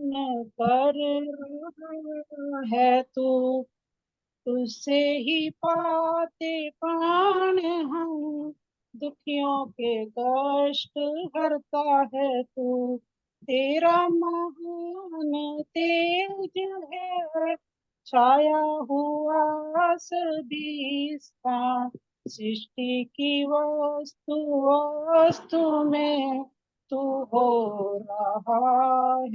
कर रहा है तू, तुझसे ही पाते प्राण हम, दुखियों के कष्ट हरता है तू। तेरा महान तेज है, छाया हुआ सभी स्थान, सृष्टि की वस्तु वस्तु में तू हो रहा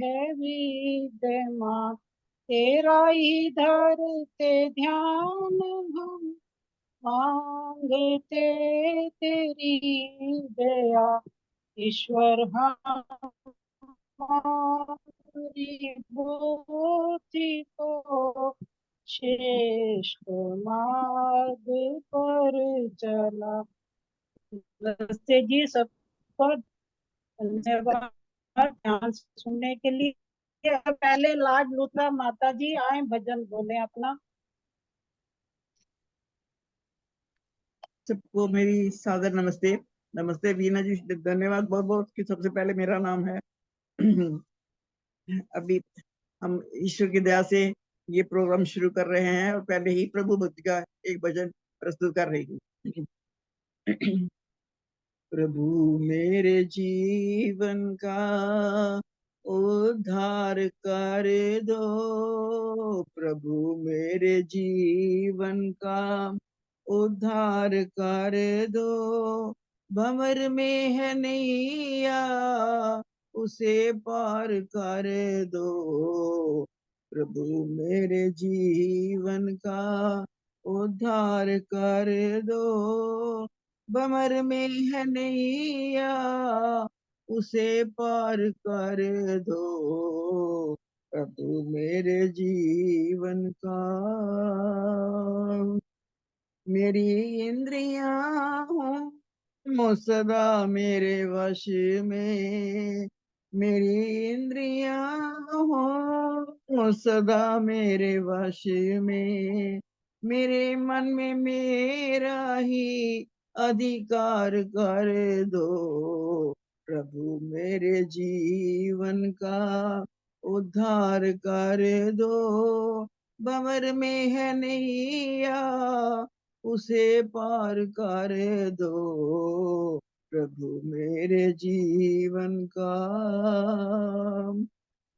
है विद्यमान। तेरा इधर ते ध्यान हम मांगते तेरी दया, ईश्वर हमारी बुद्धि को श्रेष्ठ मार्ग पर चला। नमस्ते जी सबको, धन्यवाद ध्यान से सुनने के लिए। पहले लाड लूथरा माता जी आए भजन बोले अपना। सबको मेरी सादर नमस्ते। नमस्ते वीना जी, धन्यवाद बहुत बहुत कि सबसे पहले मेरा नाम है। अभी हम ईश्वर की दया से ये प्रोग्राम शुरू कर रहे हैं और पहले ही प्रभु भक्ति का एक भजन प्रस्तुत कर रही हूँ। प्रभु मेरे जीवन का उद्धार कर दो, प्रभु मेरे जीवन का उद्धार कर दो। भंवर में है नैया, उसे पार कर दो, प्रभु मेरे जीवन का उद्धार कर दो। भंवर में है नैया, उसे पार कर दो, प्रभु मेरे जीवन का। मेरी इंद्रियां हो सदा मेरे वश में, मेरी इंद्रियां हो सदा मेरे वश में, मेरे मन में मेरा ही अधिकार कर दो, प्रभु मेरे जीवन का उद्धार कर दो। भंवर में है नैया, उसे पार कर दो, प्रभु मेरे जीवन का।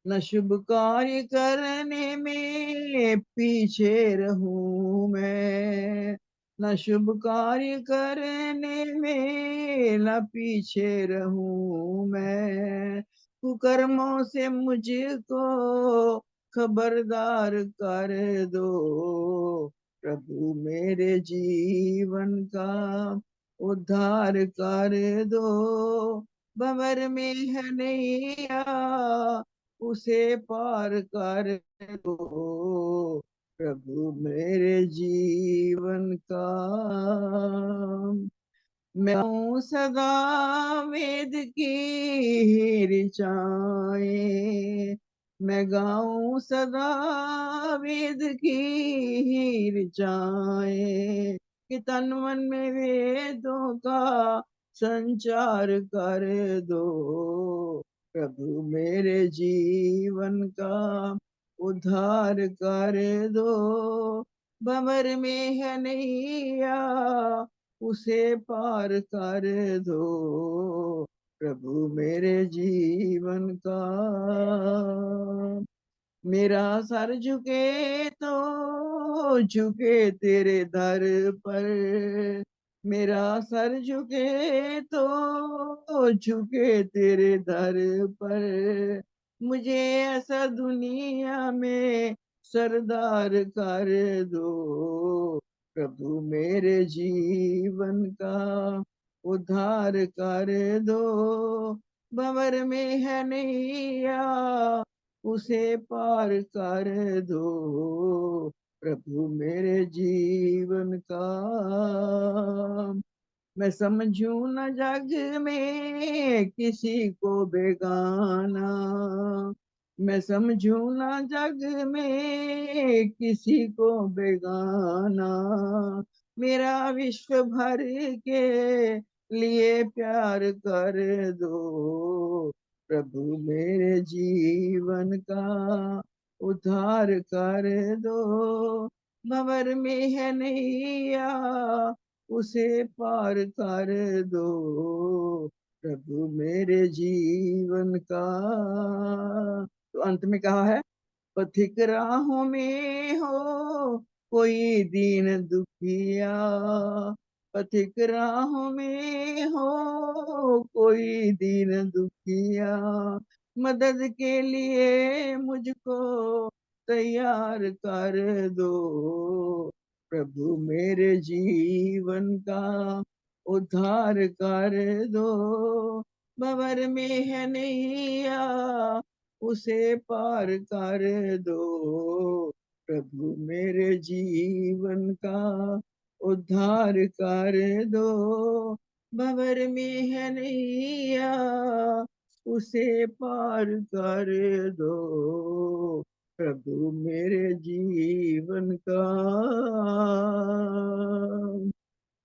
न शुभ कार्य करने में पीछे रहूं मैं, न शुभ कार्य करने में न पीछे रहूं मैं, कुकर्मों से मुझको खबरदार कर दो, प्रभु मेरे जीवन का उद्धार कर दो। भंवर में है नैया, उसे पार कर दो, प्रभु मेरे जीवन का। मैं गाऊं सदा वेद की ऋचाएं, मैं गाऊं सदा वेद की ऋचाएं, कि तन मन में वेदों का संचार कर दो, प्रभु मेरे जीवन का उद्धार कर दो। भंवर में है नैया, उसे पार कर दो, प्रभु मेरे जीवन का। मेरा सर झुके तो झुके तेरे दर पर, मेरा सर झुके तो झुके तेरे दर पर, मुझे ऐसा दुनिया में सरदार कर दो, प्रभु मेरे जीवन का उद्धार कर दो। भंवर में है नैया, उसे पार कर दो, प्रभु मेरे जीवन का। मैं समझू न जग में किसी को बेगाना, मैं समझू न जग में किसी को बेगाना, मेरा विश्व भर के लिए प्यार कर दो, प्रभु मेरे जीवन का उद्धार कर दो। भंवर में है नैया उसे पार कर दो, प्रभु मेरे जीवन का। तो अंत में कहा है, पथिक राहों में हो कोई दीन दुखिया, पथिक राहों में हो कोई दीन दुखिया, मदद के लिए मुझको तैयार कर दो, प्रभु मेरे जीवन का उद्धार कर दो। भंवर में है नैया उसे पार कर दो, प्रभु मेरे जीवन का उद्धार कर दो। भंवर में है नैया उसे पार कर दो, प्रभु मेरे जीवन का।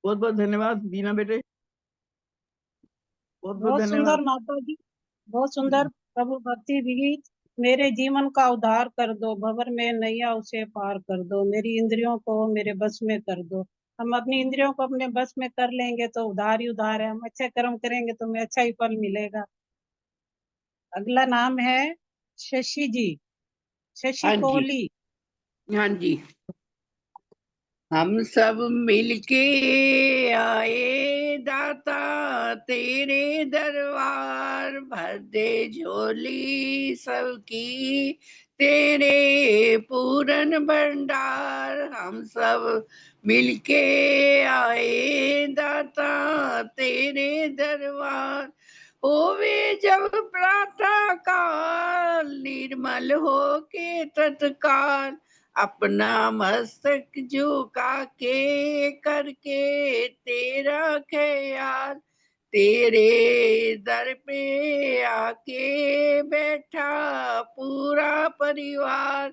बहुत बहुत धन्यवाद बीना बेटे, बहुत बहुत बहुत सुंदर धन्यवाद। माता जी, बहुत सुंदर। प्रभु भक्ति गीत। मेरे जीवन का उद्धार कर दो, भंवर में नैया उसे पार कर दो, मेरी इंद्रियों को मेरे बस में कर दो। हम अपनी इंद्रियों को अपने बस में कर लेंगे तो उधार ही उधार है। हम अच्छे कर्म करेंगे तो हमें अच्छा ही फल मिलेगा। अगला नाम है शशि जी, शशि हाँ जी, कोहली। हाँ जी। हम सब मिलके आए दाता तेरे दरबार, भर दे झोली सबकी तेरे पूरन भंडार। हम सब मिलके आए दाता तेरे दरबार, होवे जब प्रातः काल निर्मल हो के तत्काल, अपना मस्तक झुका के करके तेरा ख्याल, तेरे दर पे आके बैठा पूरा परिवार।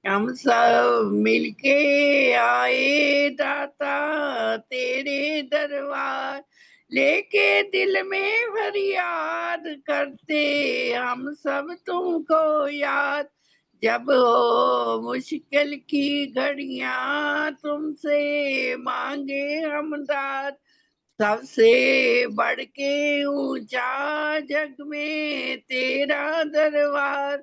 हम सब मिलके आए दाता तेरे दरबार, लेके दिल में फरियाद करते हम सब तुमको याद। जब हो मुश्किल की घड़ियां तुमसे मांगे हम दाद, सबसे बढ़ के ऊंचा जग में तेरा दरबार।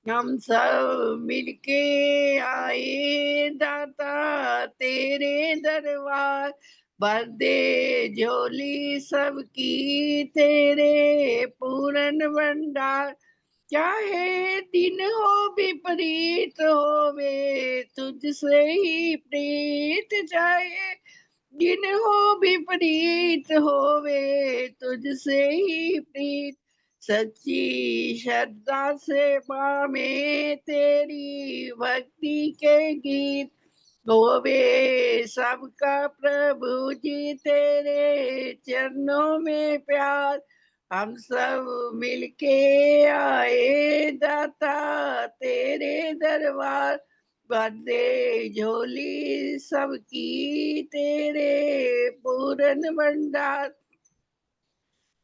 हम सब मिलके आए दाता तेरे दरबार, भर दे झोली सबकी तेरे पूरन भंडार। चाहे दिन हो विपरीत होवे तुझसे ही प्रीत, चाहे दिन हो विपरीत होवे तुझसे ही प्रीत, सच्ची श्रद्धा से पावे तेरी भक्ति के गीत। होवे सबका प्रभु जी तेरे चरणों में प्यार। हम सब मिलके आए दाता तेरे दरबार, भर दे झोली सबकी तेरे पूरन भंडार।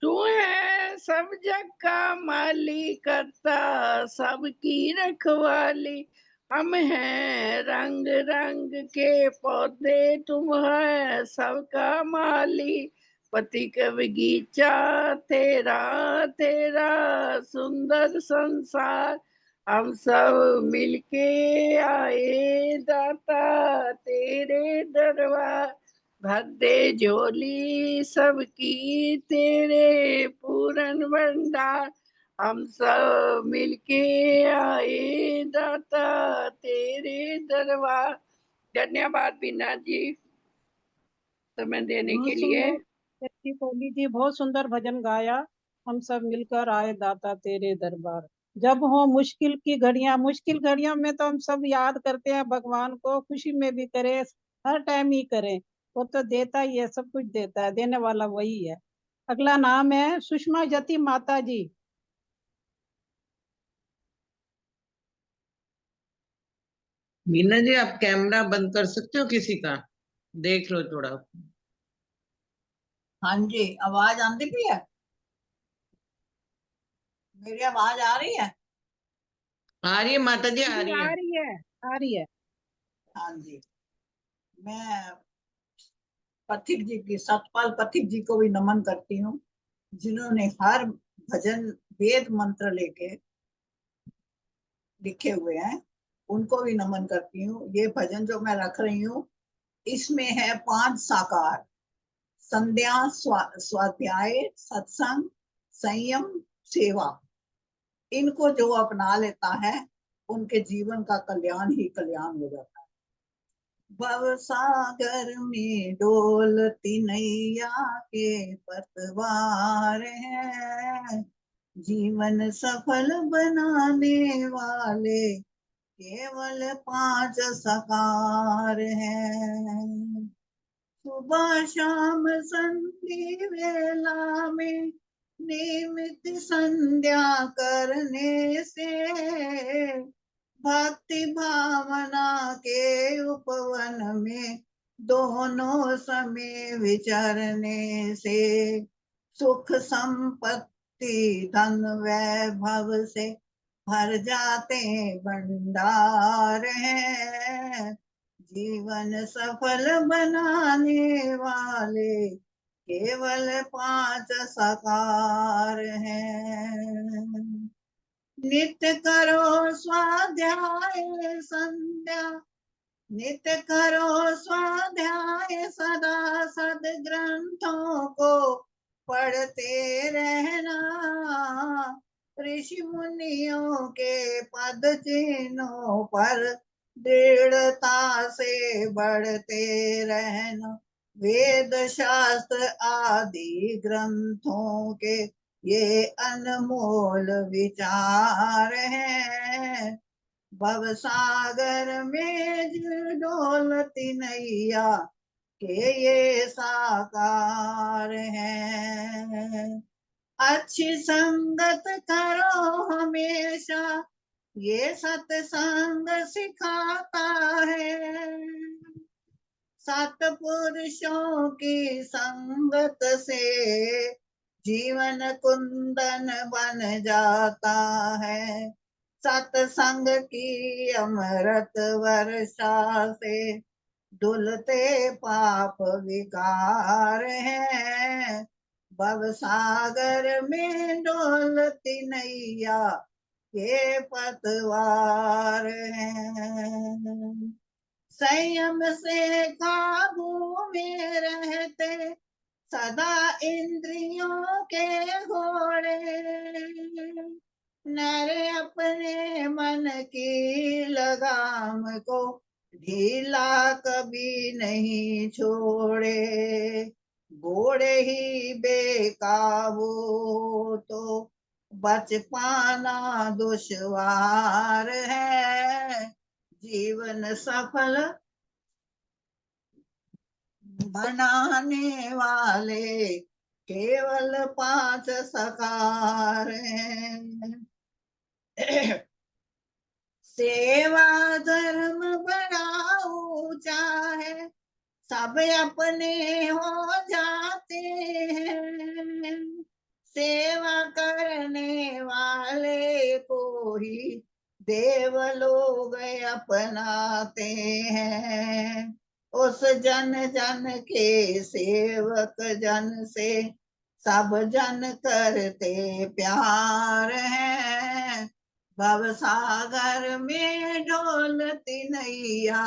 तू है सब जग का मालिक करता सबकी रखवाली, हम हैं रंग रंग के पौधे तुम है सबका माली। पथिक बगीचा तेरा तेरा सुंदर संसार, हम सब मिलके आए दाता तेरे दरबार, भर दे झोली सबकी तेरे पूरन भंडार। हम सब मिलके आए दाता तेरे दरबार। धन्यवाद बीना जी समय देने के बहुत लिए। सुंदर शशि कोहली जी, बहुत सुंदर भजन गाया। हम सब मिलकर आए दाता तेरे दरबार। जब हो मुश्किल घड़ियों में तो हम सब याद करते हैं भगवान को, खुशी में भी करें, हर टाइम ही करें। वो तो देता ही है, सब कुछ देता है, देने वाला वही है। अगला नाम है सुषमा जति माता जी। मीना जी आप कैमरा बंद कर सकते हो किसी का, देख लो थोड़ा। हाँ जी, आवाज आंदी भी है। मेरी आवाज आ रही है? आ रही है माता जी, आ जी, रही आ है। रही है, आ रही है। हाँ जी। मैं पथिक जी की, सतपाल पथिक जी को भी नमन करती हूँ, जिन्होंने हर भजन वेद मंत्र लेके लिखे हुए हैं, उनको भी नमन करती हूँ। ये भजन जो मैं रख रही हूँ, इसमें है 5 साकार: संध्या, स्वाध्याय, सत्संग, संयम, सेवा। इनको जो अपना लेता है, उनके जीवन का कल्याण ही कल्याण हो जाता है। भव सागर में डोलती नैया के पतवार है, जीवन सफल बनाने वाले केवल 5 साकार हैं। सुबह शाम संधि वेला में नियमित संध्या करने से, भक्ति भावना के उपवन में दोनों समय विचरने से, सुख संपत्ति धन वैभव से भर जाते भंडार हैं। जीवन सफल बनाने वाले केवल 5 साकार हैं। नित्य करो स्वाध्याय संध्या, नित्य करो स्वाध्याय, सदा सद्ग्रंथों को पढ़ते रहना। ऋषि मुनियों के पद चिन्हों पर दृढ़ता से बढ़ते रहना। वेद शास्त्र आदि ग्रंथों के ये अनमोल विचार हैं। भव सागर में डोलती नैया के ये साकार हैं। अच्छी संगत करो हमेशा, ये सत्संग सिखाता है। सत्पुरुषों की संगत से जीवन कुंदन बन जाता है। सत्संग की अमृत वर्षा से धुलते पाप विकार हैं। भव सागर में डोलती नैया के पतवार हैं। संयम से काबू में रहते सदा इंद्रियों के घोड़े, नरे अपने मन की लगाम को ढीला कभी नहीं छोड़े। घोड़े ही बेकाबू तो बच पाना दुश्वार है। जीवन सफल बनाने वाले केवल 5 साकार हैं। सेवा धर्म बड़ा ऊंचा है, सब अपने हो जाते हैं। सेवा करने वाले को ही देव लोग अपनाते हैं। उस जन जन के सेवक जन से सब जन करते प्यार हैं। भव सागर में डोलती नैया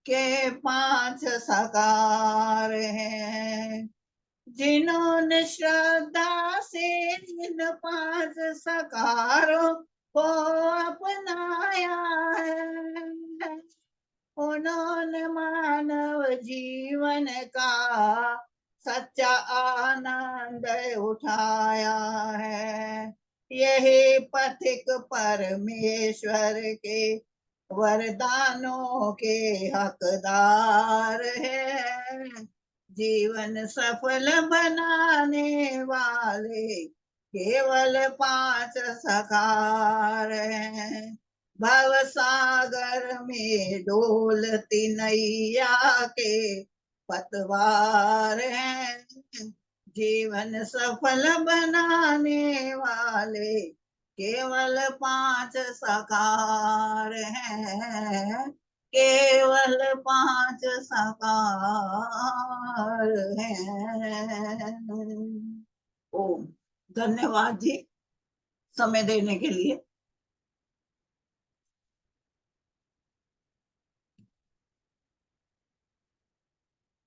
के 5 साकार हैं। जिन्होंने श्रद्धा से इन 5 साकारों को अपनाया है, उन्होंने मानव जीवन का सच्चा आनंद उठाया है। यही पथिक परमेश्वर के वरदानों के हकदार है। जीवन सफल बनाने वाले केवल 5 साकार हैं। भव सागर में डोलती नैया के पतवार हैं। जीवन सफल बनाने वाले केवल 5 साकार हैं, केवल 5 साकार हैं। ओम। धन्यवाद जी समय देने के लिए।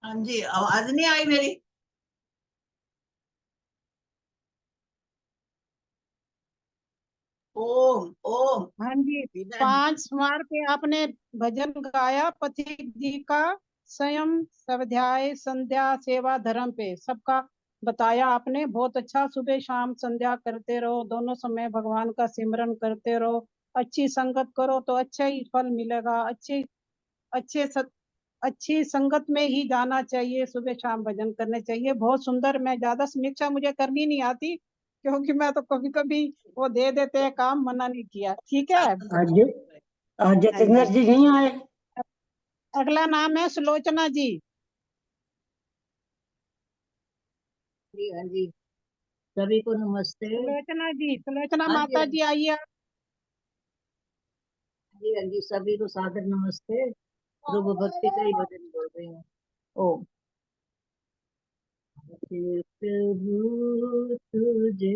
हाँ जी, आवाज नहीं आई मेरी? ओम ओम। हाँ जी, 5 सोमवार पे आपने भजन गाया पथिक जी का, स्वयं स्वाध्याय संध्या सेवा धर्म पे सबका बताया आपने। बहुत अच्छा, सुबह शाम संध्या करते रहो, दोनों समय भगवान का सिमरन करते रहो, अच्छी संगत करो तो अच्छा ही फल मिलेगा। अच्छे अच्छी संगत में ही जाना चाहिए, सुबह शाम भजन करने चाहिए। बहुत सुंदर। मैं ज्यादा समीक्षा मुझे करनी नहीं आती, क्योंकि मैं तो कभी कभी वो दे देते हैं काम, मना नहीं किया। ठीक है। आज जितेंद्र जी नहीं आए? अगला नाम है सुलोचना जी। जी हाँ जी, सभी को नमस्ते। सुलोचना जी, सुलोचना हाँ जी, माता जी आइए। जी हाँ जी, सभी को सादर नमस्ते। प्रभु भक्ति का ही भजन बोल रहे हैं। ओम। प्रभु तुझे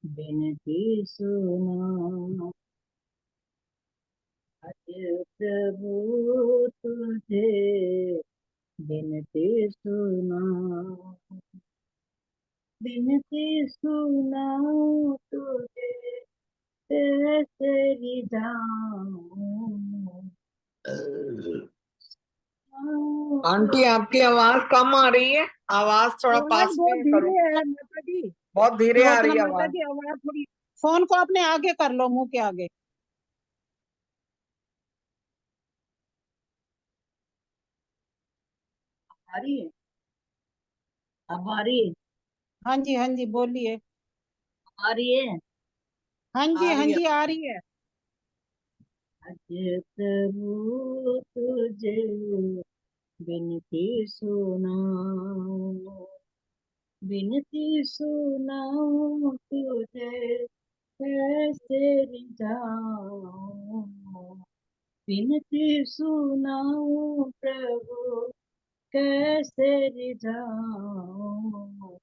बिनती सुना, प्रभु तुझे बिनती सुना, बिनती सुनाऊं तुझे कैसे जाऊं। आंटी आपकी आवाज कम आ रही है, आवाज थोड़ा आवाज पास बहुत में करो। धीरे है माता जी। बहुत धीरे आ रही सुलोचना है माता आवाज। जी, आवाज थोड़ी, फोन को अपने आगे कर लो, मुंह के आगे। आ रही है? अब आ रही है? हाँ जी, हाँ जी, बोलिए। आ रही है? हाँ आ जी, हाँ रही है। जी, आ रही है। आज प्रभु तुझे बिनती सुनाऊं, बिनती सुनाऊं तुझे कैसे जाऊं, बिनती सुनाऊं प्रभु कैसे जाऊं।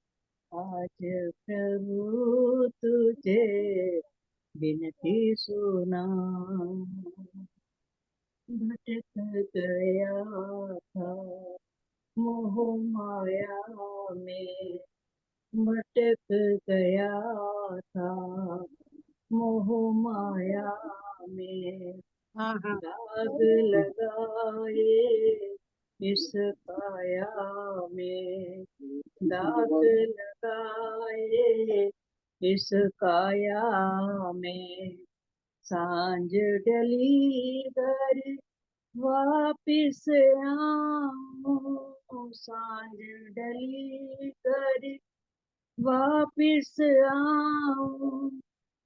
आज प्रभु तुझे बिनती सुनाऊं, भटक गया था मोह माया में, भटक गया था मोह माया में, हाँ हाँ। दाग लगाए इस काया में, दाग लगाए इस काया में, सांझ डली घर वापिस आऊं, सांझ डली घर वापिस आऊं,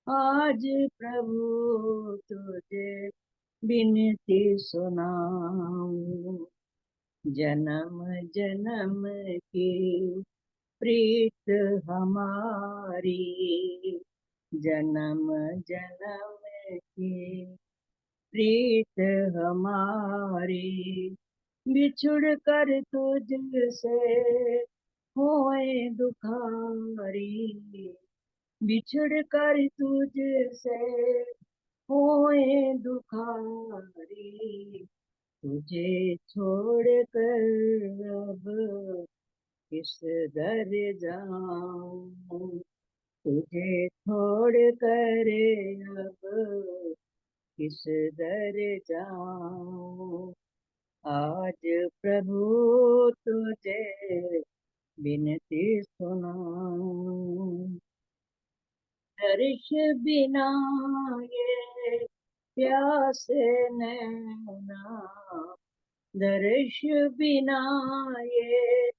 आज प्रभु तुझे बिनती सुनाऊं, जन्म जन्म की प्रीत हमारी, जन्म जन्म की प्रीत हमारी, बिछुड़ कर तुझसे होए दुखारी, बिछुड़ कर तुझसे होए दुखारी, तुझे छोड़ कर अब किस दर जाऊं, तुझे छोड़ कर अब किस दर जाऊं, आज प्रभु तुझे बिनती सुनाऊं, दर्श बिना ये प्यासे नैना, दर्श बिना ये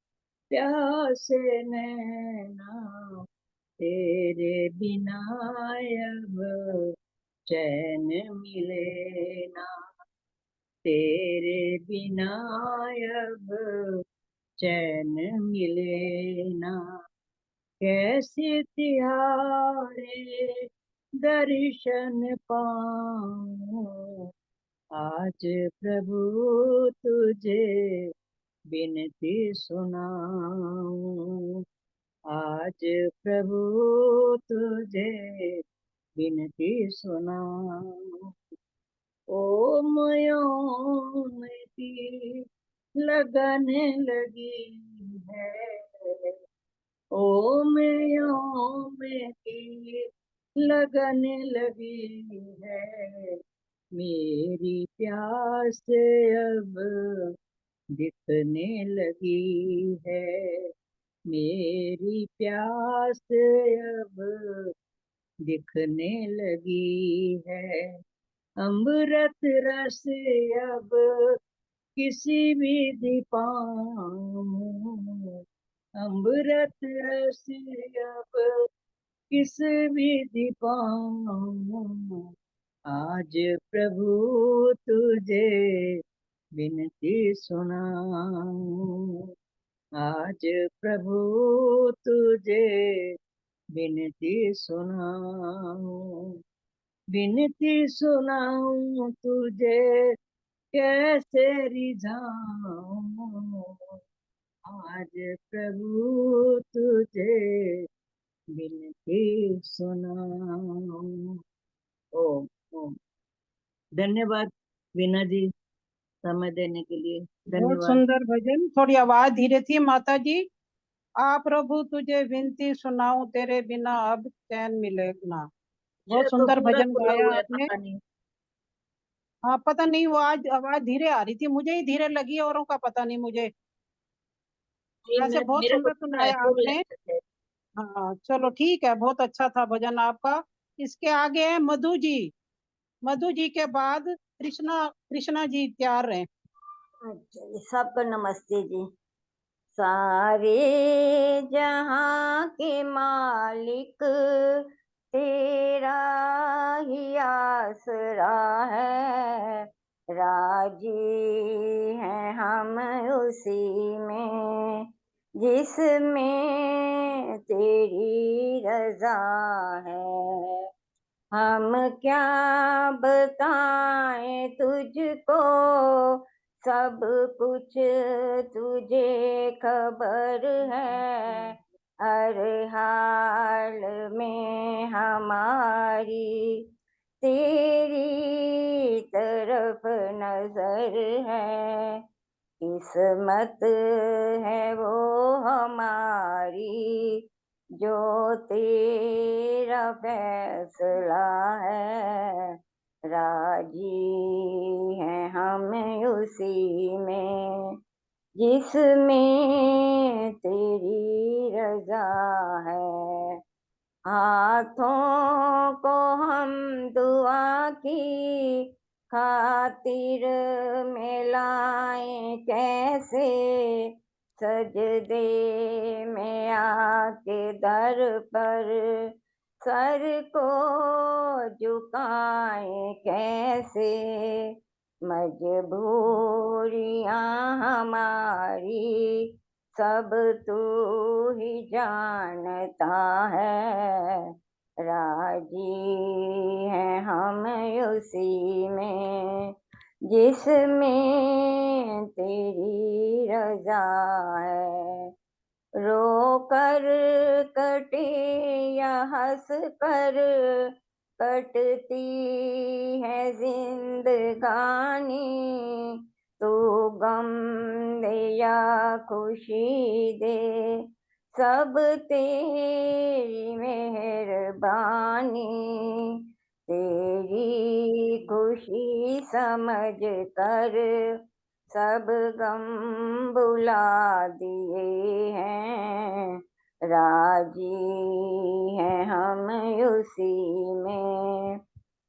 प्यासे नैना, तेरे बिना अब चैन मिले ना, तेरे बिना अब चैन मिले ना, कैसे तिहारे दर्शन पाऊं। आज प्रभु तुझे बिनती सुनाऊं। आज प्रभु तुझे बिनती सुनाऊं। ओम ओम की लगन लगी है। ओम ओम की लगन लगी है। मेरी प्यास अब दिखने लगी है। मेरी प्यास अब दिखने लगी है। अमृत रस अब किसी भी पाऊं। अमृत रस अब किस भी पाऊं। आज प्रभु तुझे बिनती सुनाऊं। आज प्रभु तुझे बिनती सुनाऊं। बिनती सुनाऊं तुझे कैसे रिझाऊं। आज प्रभु तुझे बिनती सुनाऊं। ओम ओम। धन्यवाद वीणा जी, समय देने के लिए बहुत धन्यवाद। सुंदर भजन। थोड़ी आवाज धीरे थी माता जी। आ प्रभु तुझे विनती सुनाऊं, तेरे बिना अब चैन मिले ना। बहुत ये तो सुंदर पूरा भजन खुला गाया हुआ है, आपने। पता नहीं। हाँ, पता नहीं वो आज आवाज धीरे आ रही थी, मुझे ही धीरे लगी, औरों का पता नहीं मुझे। वैसे बहुत मेरे को सुंदर सुना है सुनाया फुल आपने। है। हाँ चलो ठीक है, बहुत अच्छा था भजन आपका। इसके आगे है मधु जी। मधु जी के बाद कृष्णा कृष्णा जी तैयार हैं। अच्छा जी, सबको नमस्ते जी। सारे जहां के मालिक तेरा ही आसरा है। राजी हैं हम उसी में जिसमें तेरी रजा है। हम क्या बताएं तुझको, सब कुछ तुझे खबर है। हर हाल में हमारी तेरी तरफ नजर है। किस्मत है वो हमारी, जो तेरा फैसला है। राजी हैं हम उसी में जिसमें तेरी रजा है। हाथों को हम दुआ की खातिर मिलाएं कैसे। सजदे में आके दर पर सर को झुकाएं कैसे। मजबूरियां हमारी सब तू ही जानता है। राजी हैं हम उसी में जिसमें तेरी रजा है। रो कर कटे या हंस कर कटती है जिंदगानी। तू गम दे या खुशी दे, सब तेरी मेहरबानी। तेरी खुशी समझ कर सब गम बुला दिए हैं। राजी हैं हम उसी में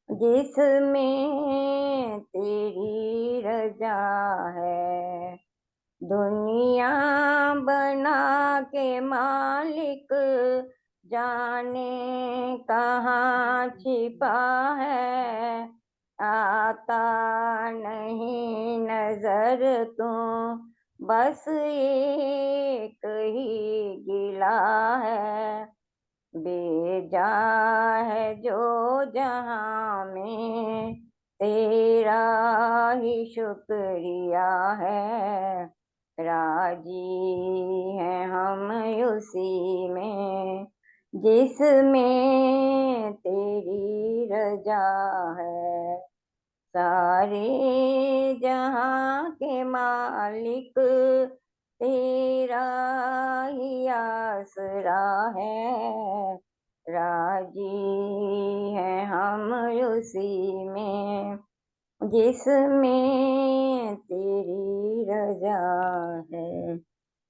जिसमें तेरी रजा है। दुनिया बना के मालिक जाने कहाँ छिपा है। आता नहीं नजर तू, बस एक ही गिला है। बेजा है जो जहां में तेरा ही शुक्रिया है, राजी है हम उसी में जिसमें तेरी रजा है। सारे जहां के मालिक तेरा ही आसरा है, राजी है हम उसी में जिसमें तेरी रजा है।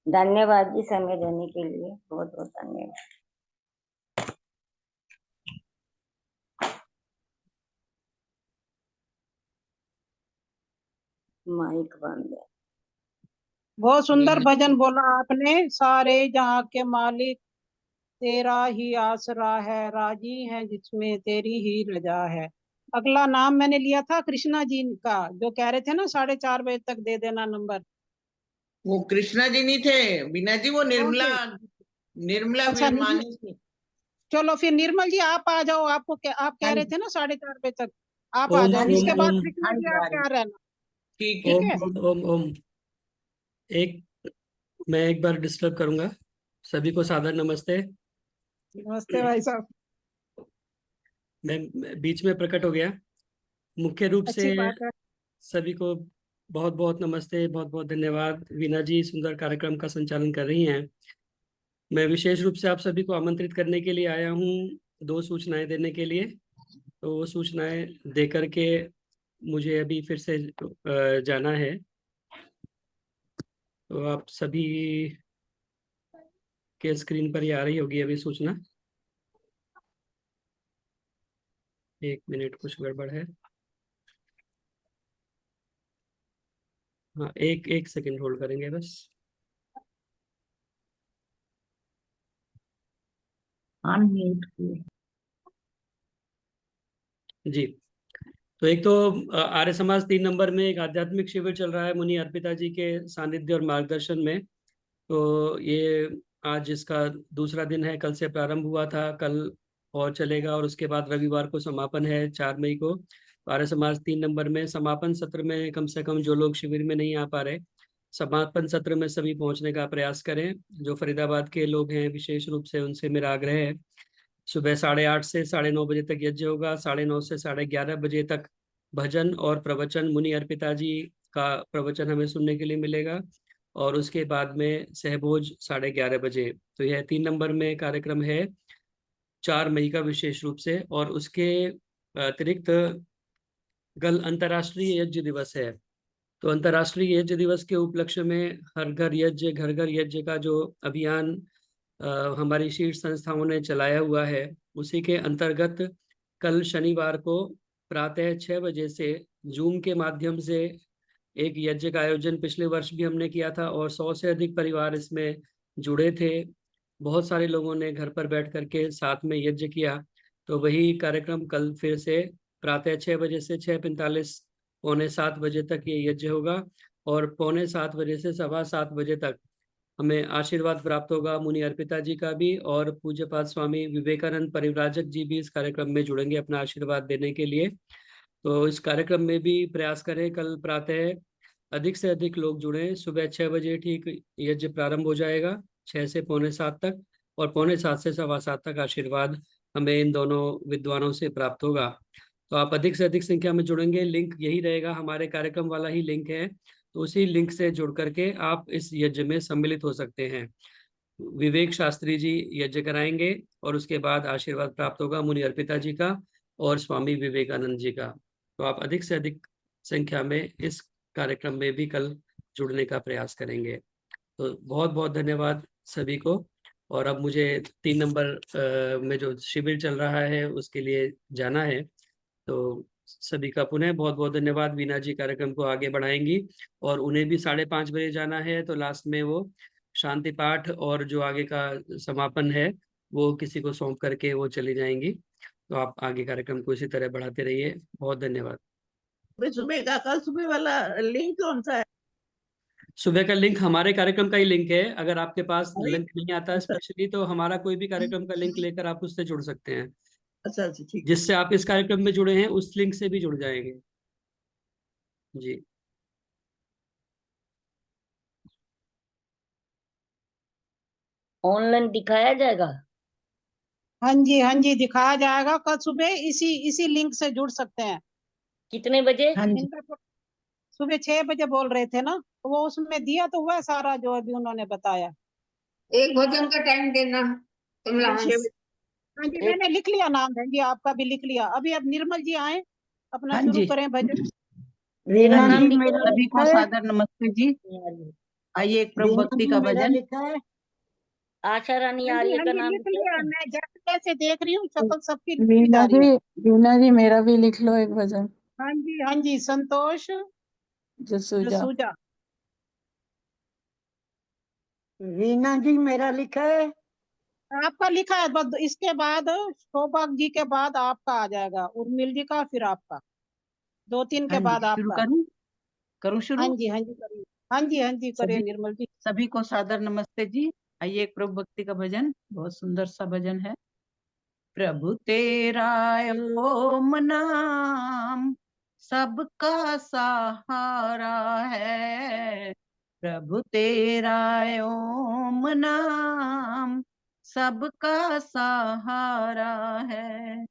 धन्यवाद जी समय देने के लिए, बहुत बहुत धन्यवाद। माइक बंद है। बहुत सुंदर मीना भजन बोला आपने। सारे जहाँ के मालिक तेरा ही आसरा है, राजी है जिसमें तेरी ही रजा है। अगला नाम मैंने लिया था कृष्णा जी का, जो कह रहे थे ना 4:30 बजे तक दे देना नंबर। वो कृष्णा जी नहीं थे मीना जी, वो कौन निर्मला, थे? निर्मला अच्छा वीरमानी थी। चलो फिर निर्मल जी आप आ जाओ। आप कह हाँ रहे जी, थे ना 4:30 बजे तक, आप आ ओम जाओ। हाँ जी, इसके ओम बाद ओम कृष्णा हाँ जी जी, आप आ रही। क्या रहना। ठीक है। ठीक ओम है, ओम ओम ओम। एक मैं एक बार डिस्टर्ब करूंगा। सभी को सादर नमस्ते। नमस्ते भाई साहब। मैं बीच में प्रकट हो गया। मुख्य रूप से अच्छी बात है। सभी को बहुत बहुत नमस्ते, बहुत बहुत धन्यवाद। वीना जी सुंदर कार्यक्रम का संचालन कर रही हैं। मैं विशेष रूप से आप सभी को आमंत्रित करने के लिए आया हूँ, दो सूचनाएं देने के लिए। तो वो सूचनाएं दे करके मुझे अभी फिर से जाना है। तो आप सभी के स्क्रीन पर ही आ रही होगी अभी सूचना। एक मिनट, कुछ गड़बड़ है। हाँ, एक एक सेकंड होल्ड करेंगे बस। अनम्यूट जी, तो एक तो आर्य समाज 3 नंबर में एक आध्यात्मिक शिविर चल रहा है मुनि अर्पिता जी के सानिध्य और मार्गदर्शन में। तो ये आज इसका दूसरा दिन है। कल से प्रारंभ हुआ था, कल और चलेगा, और उसके बाद रविवार को समापन है 4 मई को। तो आर्य समाज 3 नंबर में समापन सत्र में कम से कम जो लोग शिविर में नहीं आ पा रहे, समापन सत्र में सभी पहुंचने का प्रयास करें। जो फरीदाबाद के लोग हैं विशेष रूप से उनसे मेरा आग्रह है। सुबह 8:30 से 9:30 बजे तक यज्ञ होगा। 9:30 से 11:30 बजे तक भजन और प्रवचन, मुनि अर्पिता जी का प्रवचन हमें सुनने के लिए मिलेगा। और उसके बाद में सहभोज 11:30 बजे। तो यह 3 नंबर में कार्यक्रम है 4 मई का विशेष रूप से। और उसके अतिरिक्त कल अंतर्राष्ट्रीय यज्ञ दिवस है। तो अंतर्राष्ट्रीय यज्ञ दिवस के उपलक्ष्य में हर घर यज्ञ घर घर यज्ञ का जो अभियान हमारी शीर्ष संस्थाओं ने चलाया हुआ है, उसी के अंतर्गत कल शनिवार को प्रातः 6 बजे से जूम के माध्यम से एक यज्ञ का आयोजन पिछले वर्ष भी हमने किया था, और 100 से अधिक परिवार इसमें जुड़े थे। बहुत सारे लोगों ने घर पर बैठ करके साथ में यज्ञ किया। तो वही कार्यक्रम कल फिर से प्रातः 6 बजे से 6:45 6:45 तक ये यज्ञ होगा। और 6:45 से 7:15 तक हमें आशीर्वाद प्राप्त होगा मुनि अर्पिता जी का भी, और पूज्यपाद स्वामी विवेकानंद परिव्राजक जी भी इस कार्यक्रम में जुड़ेंगे अपना आशीर्वाद देने के लिए। तो इस कार्यक्रम में भी प्रयास करें कल प्रातः अधिक से अधिक लोग जुड़ें। सुबह 6 बजे ठीक यज्ञ प्रारंभ हो जाएगा, 6 से 6:45 तक, और 6:45 से 7:15 तक आशीर्वाद हमें इन दोनों विद्वानों से प्राप्त होगा। तो आप अधिक से अधिक संख्या में जुड़ेंगे। लिंक यही रहेगा, हमारे कार्यक्रम वाला ही लिंक है। तो उसी लिंक से जुड़ करके आप इस यज्ञ में सम्मिलित हो सकते हैं। विवेक शास्त्री जी यज्ञ कराएंगे, और उसके बाद आशीर्वाद प्राप्त होगा मुनि अर्पिता जी का और स्वामी विवेकानंद जी का। तो आप अधिक से अधिक संख्या में इस कार्यक्रम में भी कल जुड़ने का प्रयास करेंगे। तो बहुत बहुत धन्यवाद सभी को। और अब मुझे 3 नंबर में जो शिविर चल रहा है उसके लिए जाना है। तो सभी का पुनः बहुत बहुत धन्यवाद। वीना जी कार्यक्रम को आगे बढ़ाएंगी, और उन्हें भी 5:30 बजे जाना है। तो लास्ट में वो शांति पाठ और जो आगे का समापन है वो किसी को सौंप करके वो चली जाएंगी। तो आप आगे कार्यक्रम को इसी तरह बढ़ाते रहिए। बहुत धन्यवाद। सुबह का कल सुबह वाला लिंक कौन सा है? सुबह का लिंक हमारे कार्यक्रम का ही लिंक है। अगर आपके पास अरे, लिंक नहीं आता स्पेशली, तो हमारा कोई भी कार्यक्रम का लिंक लेकर आप उससे जुड़ सकते हैं। अच्छा अच्छा ठीक। जिससे आप इस कार्यक्रम में जुड़े हैं उस लिंक से भी जुड़ जाएंगे। जी। ऑनलाइन दिखाया जाएगा? हाँ जी दिखाया जाएगा। कल सुबह इसी इसी लिंक से जुड़ सकते हैं। कितने बजे? हाँ जी इनका तो सुबह 6 बजे बोल रहे थे ना, तो वो उसमें दिया तो हुआ सारा जो अभी उन्होंने बताया। एक भजन का टाइम देना कमला सुबह 6 हंस। बजे। हाँ जी मैंने लिख लिया नाम, बहन जी आपका भी लिख लिया। अभी अब निर्मल जी आए, अपना हाँ शुरू जी करें भजन। वीणा मेरा जी नाम मेरा लिखा सभी को है। सादर नमस्ते जी। आइए एक प्रभु वीणा भक्ति जी का मेरा भजन। लिखा है। आशा रानी हाँ आर्य का जी नाम लिख लिखा लिया। है। मैं जैसे से देख रही हूँ, शक्ल सबकी लिखी जा वीणा रही जी, है। वीणा जी मेरा भी लिख लो एक भजन। हाँ जी संतोष जसूजा। जसूजा। वीणा जी मेरा लिखा है। आपका लिखा है, बस इसके बाद सौभाग्य जी के बाद आपका आ जाएगा, उर्मिल जी का, फिर आपका, 2-3 के हाँ जी बाद शुरू आपका। करूँ शुरू। हाँ जी करिए। हाँ जी करिए सभी निर्मल जी। सभी को सादर नमस्ते जी। आइए एक प्रभु भक्ति का भजन, बहुत सुंदर सा भजन है। प्रभु तेरा ओम नाम सबका सहारा है। प्रभु तेरा ओम नाम सबका सहारा है।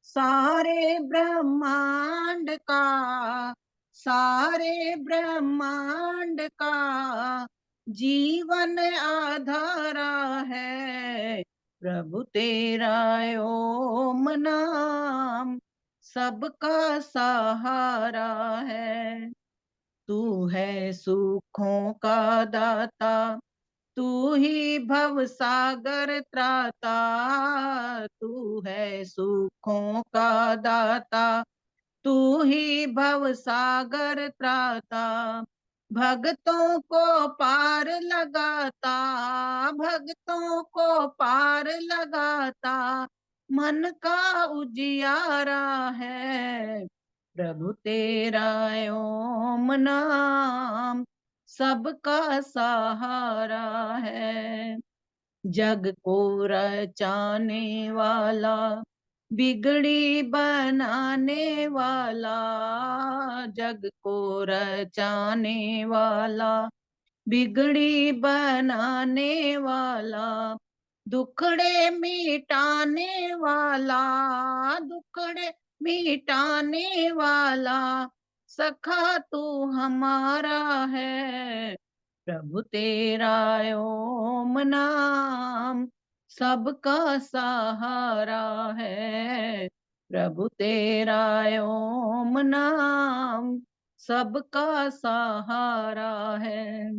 सारे ब्रह्मांड का, सारे ब्रह्मांड का जीवन आधारा है। प्रभु तेरा ओम नाम सबका सहारा है। तू है सुखों का दाता, तू ही भव सागर त्राता। तू है सुखों का दाता, तू ही भव सागर त्राता। भक्तों को पार लगाता, भक्तों को पार लगाता, मन का उजियारा है। प्रभु तेरा ओम नाम सबका सहारा है। जग को रचाने वाला, बिगड़ी बनाने वाला, जग को रचाने वाला, बिगड़ी बनाने वाला, दुखड़े मिटाने वाला, दुखड़े मिटाने वाला, सखा तू हमारा है। प्रभु तेरा ओम नाम सबका सहारा है। प्रभु तेरा ओम नाम सबका सहारा है।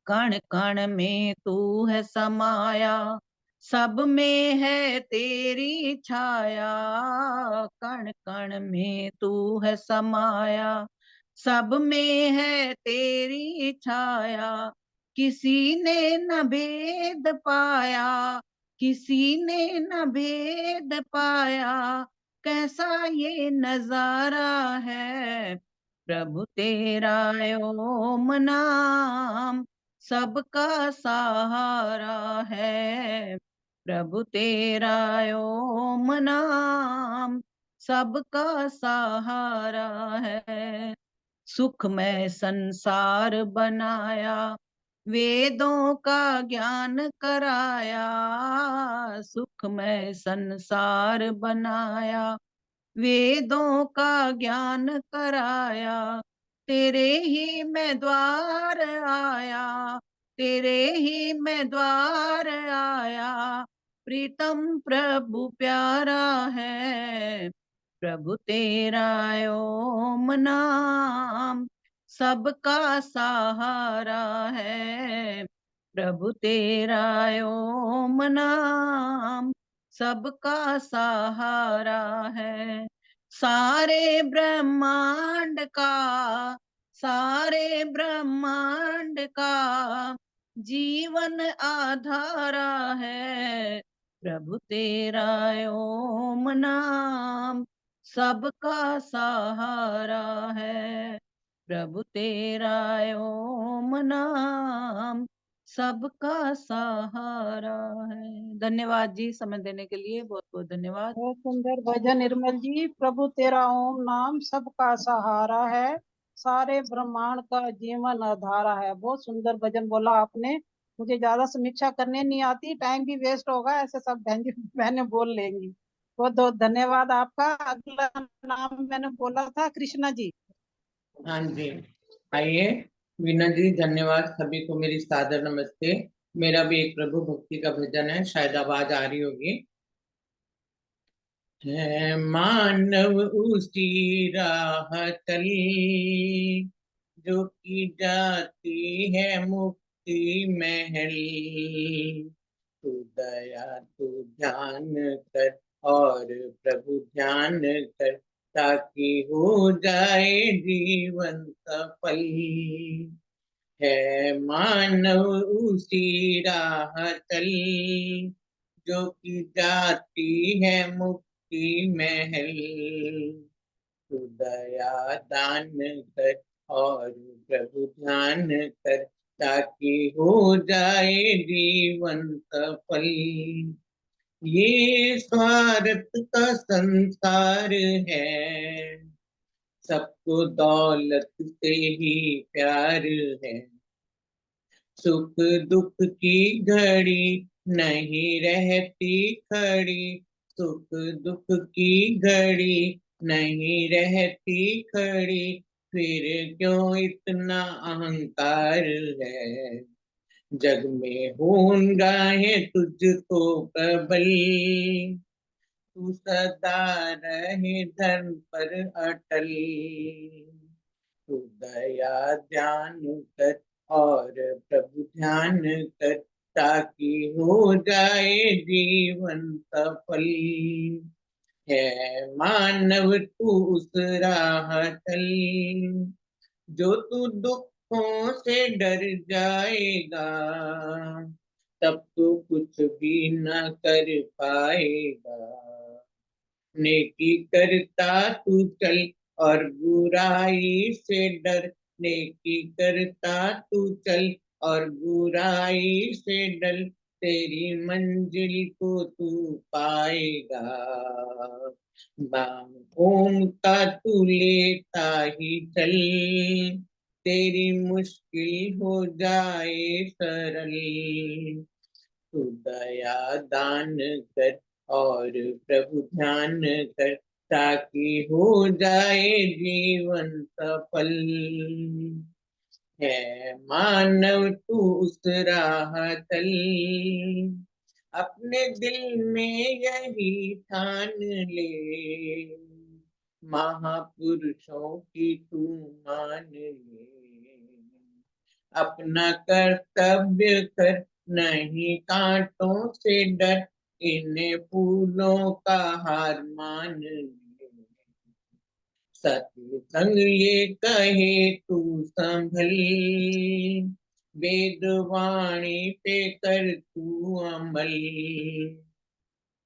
कण कण में तू है समाया, सब में है तेरी छाया। कण कण में तू है समाया, सब में है तेरी छाया। किसी ने न भेद पाया, किसी ने न भेद पाया, कैसा ये नजारा है। प्रभु तेरा ओम नाम सबका सहारा है। प्रभु तेरा ओम नाम सबका सहारा है। सुखमय संसार बनाया, वेदों का ज्ञान कराया। सुखमय संसार बनाया, वेदों का ज्ञान कराया। तेरे ही मैं द्वार आया, तेरे ही मैं द्वार आया। प्रीतम प्रभु प्यारा है। प्रभु तेरा ओम नाम सबका सहारा है। प्रभु तेरा ओम नाम सबका सहारा है। सारे ब्रह्मांड का, सारे ब्रह्मांड का जीवन आधारा है। प्रभु तेरा ओम नाम सबका सहारा है। प्रभु तेरा ओम नाम सबका सहारा है। धन्यवाद जी, समय देने के लिए बहुत बहुत धन्यवाद। बहुत सुंदर भजन निर्मल जी। प्रभु तेरा ओम नाम सबका सहारा है, सारे ब्रह्मांड का जीवन आधारा है। बहुत सुंदर भजन बोला आपने। मुझे ज्यादा समीक्षा करने नहीं आती, टाइम भी वेस्ट होगा, ऐसे सब बहन जी बहनें बोल लेंगी। बहुत बहुत धन्यवाद आपका। अगला नाम मैंने बोला था कृष्णा जी। हाँ जी, आइए वीना जी, धन्यवाद। सभी को मेरी सादर नमस्ते। मेरा भी एक प्रभु भक्ति का भजन है, शायद आवाज आ रही होगी। है मानव उसी राह चल, जो की जाती है मुक्ति महल। तू दया तू ध्यान कर और प्रभु ध्यान कर, ताकि हो जाए जीवन सफल। है मानव उसी राह चल, जो की जाती है मुक्ति महल। तू दया दान कर और प्रभु ध्यान कर, ताकि हो जाए जीवन सफल। ये स्वार्थ का संसार है, सबको दौलत से ही प्यार है। सुख दुख की घड़ी नहीं रहती खड़ी, सुख दुख की घड़ी नहीं रहती खड़ी, फिर क्यों इतना अहंकार है। जग में होंगा है तुझको प्रबल, तू सदा रहे धर्म पर अटल। तू दया ध्यान कर और प्रभु ध्यान कर, ताकि हो जाए जीवन सफल। है मानव तू उस राह चल, जो तू दुखों से डर जाएगा, तब तू कुछ भी न कर पाएगा। नेकी करता तू चल और बुराई से डर, नेकी करता तू चल और बुराई से डर, तेरी मंजिल को तू पाएगा। नाम ओम का तू लेता ही चल, तेरी मुश्किल हो जाए सरल। तू दया दान कर और प्रभु ध्यान कर, ताकि हो जाए जीवन सफल। है मानव तू उस राह चल, अपने दिल में यही ठान ले, महापुरुषों की तू मान ले। अपना कर्तव्य कर, नहीं कांटों से डर, इन्हें फूलों का हार मान ले। सत्संग ये कहे तू संभल, वेद वाणी पे कर तू अमल।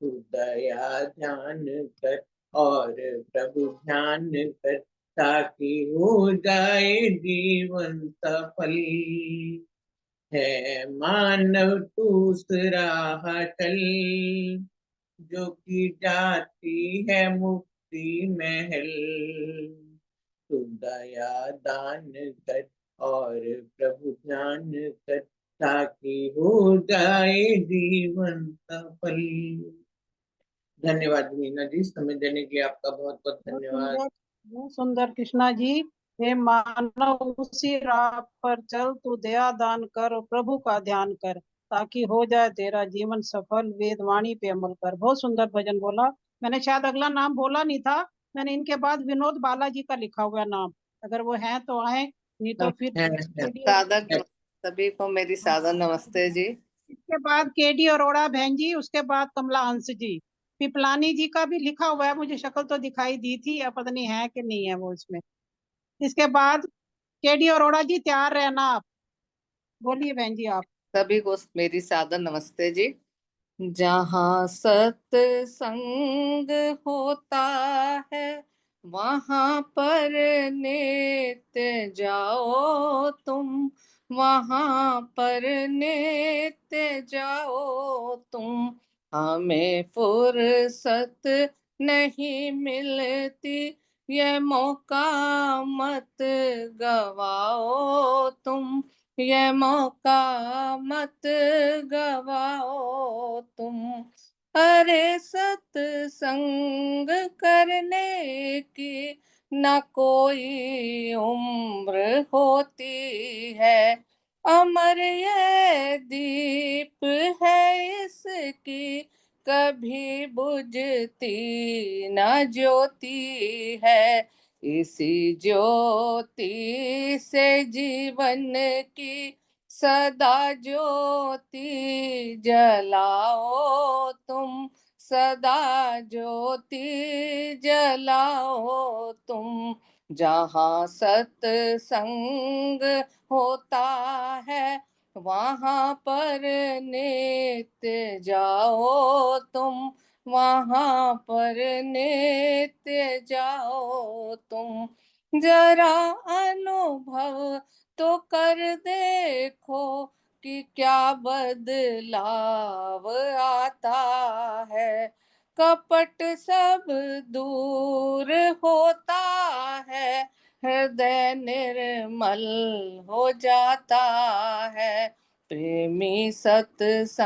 तू दया ध्यान कर और प्रभु ध्यान कर, ताकि हो जाए जीवन सफल। है मानव तू उस राह चल, जो की जाती है मुक्ति महल। तू दया दान कर और प्रभु ध्यान कर, ताकि हो जाए जीवन सफल। धन्यवाद मीना जी, समय देने के लिए आपका बहुत बहुत धन्यवाद। बहुत सुंदर कृष्णा जी। हे मानव उसी राह पर चल, तू दया दान कर और प्रभु का ध्यान कर, ताकि हो जाए तेरा जीवन सफल। वेद वाणी पे अमल कर। बहुत सुंदर भजन बोला। मैंने शायद अगला नाम बोला नहीं था। मैंने इनके बाद विनोद बालाजी का लिखा हुआ नाम, अगर वो है तो आए, नहीं तो फिर सादर सभी को मेरी सादर नमस्ते जी। इसके बाद केडी अरोड़ा बहन जी, उसके बाद कमला हंस जी। पिपलानी जी का भी लिखा हुआ है, मुझे शक्ल तो दिखाई दी थी, या पता नहीं है कि नहीं है वो इसमें। इसके बाद केडी अरोड़ा जी, तैयार रहना आप। बोलिए बहन जी आप। सभी को मेरी सादर नमस्ते जी। जहाँ सत्संग होता है, वहां पर नित्य जाओ तुम, वहां पर नित्य जाओ तुम। हमें फुर्सत नहीं मिलती, ये मौका मत गवाओ तुम, ये मौका मत गवाओ तुम। अरे सत्संग करने की न कोई उम्र होती है, अमर ये दीप है इसकी, कभी बुझती न ज्योति है। इसी ज्योति से जीवन की सदा ज्योति जलाओ तुम, सदा ज्योति जलाओ तुम। जहाँ सत्संग होता है वहां पर नित्य जाओ तुम, वहां पर नित्य जाओ तुम। जरा अनुभव तो कर देखो कि क्या बदलाव आता है। कपट सब दूर होता है, हृदय निर्मल हो जाता है। प्रेमी सत्संगियों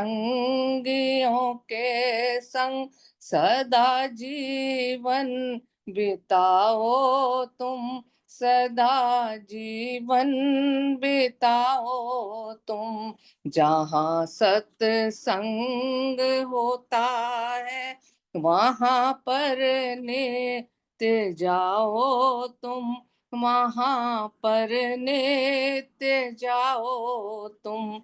के संग सदा जीवन बिताओ तुम, सदा जीवन बिताओ तुम। जहाँ सत्संग होता है वहां पर नित्य जाओ तुम, वहां पर नित्य जाओ तुम।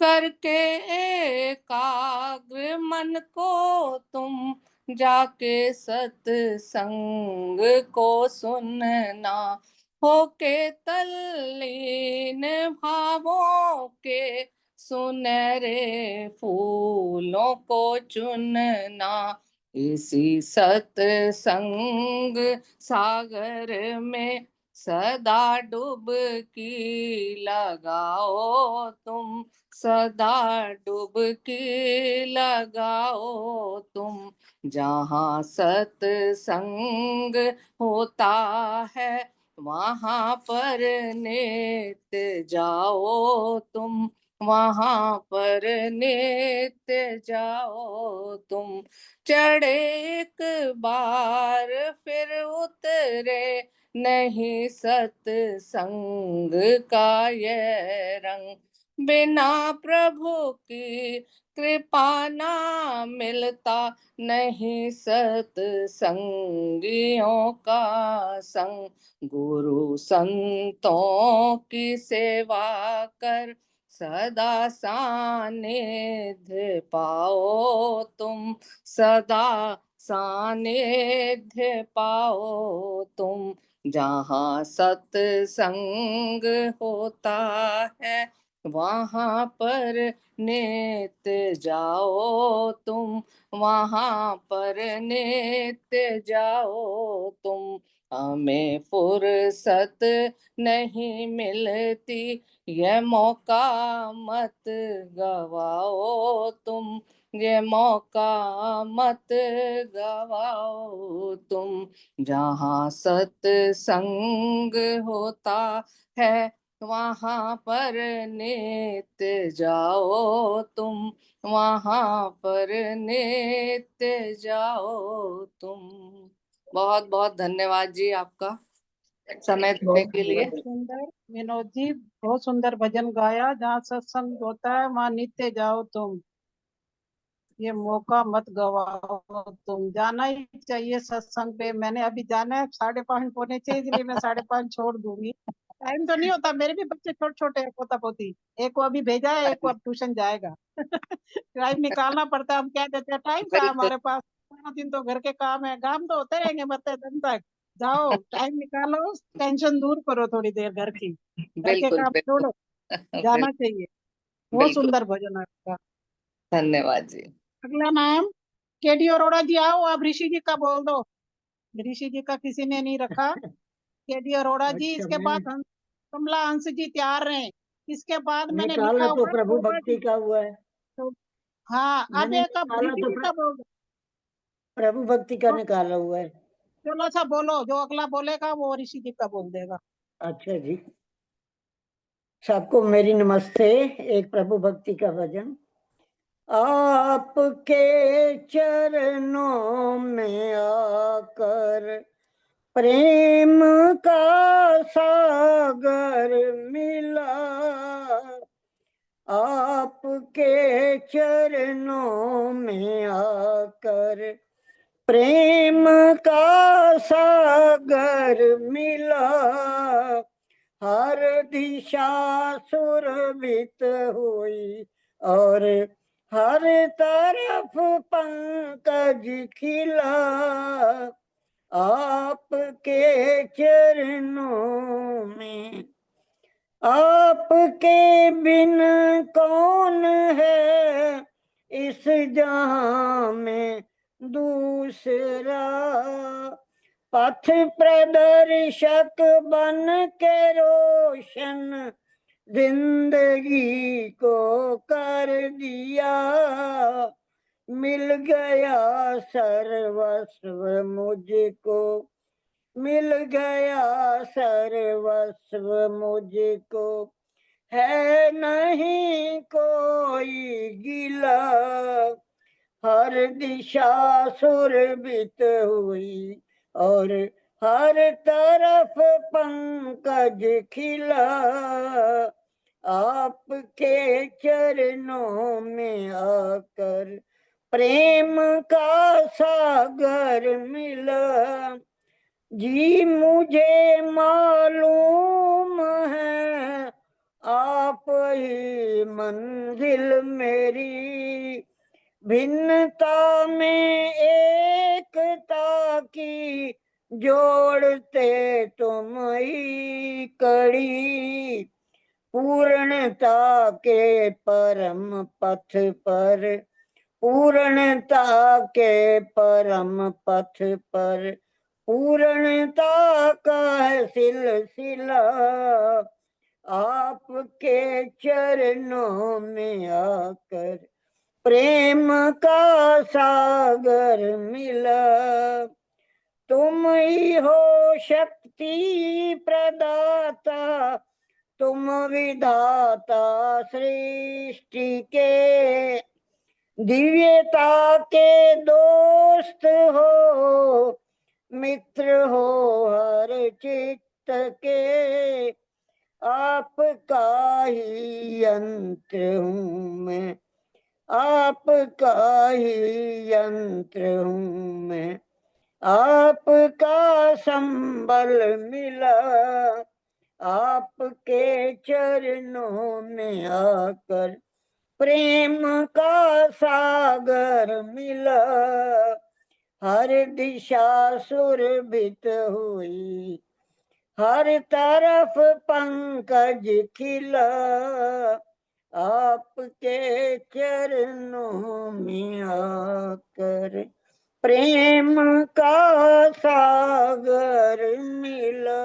करके एकाग्र मन को तुम जाके सत्संग को सुनना, होके तल्लीन भावों के सुनहरे फूलों को चुनना। इसी सत्संग सागर में सदा डुबकी लगाओ तुम, सदा डुबकी लगाओ तुम। जहाँ सत्संग होता है वहां पर नित्य जाओ तुम, वहां पर नित्य जाओ तुम। चढ़े एक बार फिर उतरे नहीं सत्संग का ये रंग, बिना प्रभु की कृपा ना मिलता नहीं सत्संगियों का संग। गुरु संतों की सेवा कर सदा सानिध्य पाओ तुम, सदा सानिध्य पाओ तुम। जहाँ सत्संग होता है वहां पर नित्य जाओ तुम, वहां पर नित्य जाओ तुम। हमें फुर्सत नहीं मिलती, ये मौका मत गवाओ तुम, ये मौका मत गवाओ तुम। जहाँ सत्संग होता है वहां पर नित्य जाओ तुम, वहां पर नित्य जाओ तुम। बहुत बहुत धन्यवाद जी आपका समय देने के लिए। बहुत सुंदर विनोद जी, बहुत सुंदर भजन गाया। जहाँ सत्संग होता है वहाँ नित्य जाओ तुम, ये मौका मत गवाओ तुम। जाना ही चाहिए सत्संग पे। मैंने अभी जाना है 5:30 पौने 6, इसलिए मैं 5:30 छोड़ दूंगी। टाइम तो नहीं होता, मेरे भी बच्चे छोटे छोटे हैं, पोता पोती। एक को अभी भेजा है, एक को अब ट्यूशन जाएगा। टाइम निकालना पड़ता है। हम क्या देते हैं, टाइम कहाँ बिल्कुल हमारे पास, सारा दिन तो घर के काम है। काम तो होते रहेंगे मरते दम तक। जाओ, टाइम निकालो, टेंशन दूर करो थोड़ी देर घर की, घर के बिल्कुल काम बिल्कुल छोड़ो, बिल्कुल जाना चाहिए। बहुत बिल्कुल। सुंदर भजन है आपका। धन्यवाद जी। अगला नाम केडी अरोड़ा जी, आओ आप ऋषि जी का बोल दो। ऋषि जी का किसी ने नहीं रखा। केडी अरोड़ा जी, अच्छा, इसके बाद कमला हंस जी तैयार रहे। इसके बाद मैंने निकाला लिखा तो हुआ है प्रभु शोभा भक्ति जी। का हुआ है। तो हाँ, अब मैंने एक अब निकाला ऋषि तो जी का बोल दो। प्रभु भक्ति का निकाला हुआ है। चलो सा बोलो, जो अगला बोलेगा वो ऋषि जी का बोल देगा। अच्छा जी, सबको मेरी नमस्ते। एक प्रभु भक्ति का भजन। आपके चरणों में आकर प्रेम का सागर मिला, आपके चरणों में आकर प्रेम का सागर मिला, हर दिशा सुरभित हुई और हर तरफ पंकज खिला, आपके चरणों में। आपके बिन कौन है इस जहां में दूसरा, पथ प्रदर्शक बन के रोशन जिंदगी को कर दिया, मिल गया सर्वस्व मुझको, मिल गया सर्वस्व मुझको, है नहीं कोई गिला, हर दिशा सुरभित हुई और हर तरफ पंकज खिला, आपके चरणों में आकर प्रेम का सागर मिला, जी मुझे मालूम है आप ही मंजिल मेरी, भिन्नता में एकता की जोड़ते तुम ही कड़ी, पूर्णता के परम पथ पर, पूर्णता के परम पथ पर, पूर्णता का है सिलसिला, आपके चरणों में आकर प्रेम का सागर मिला, तुम ही हो शक्ति प्रदाता, तुम विधाता सृष्टि के, दिव्यता के दोस्त हो, मित्र हो हर चित्त के, आपका ही यंत्र हूँ मैं, आपका ही यंत्र हूँ मैं, आपका संबल मिला, आपके चरणों में आकर प्रेम का सागर मिला, हर दिशा सुरभित हुई, हर तरफ पंकज खिला, आपके चरणों में आकर प्रेम का सागर मिला।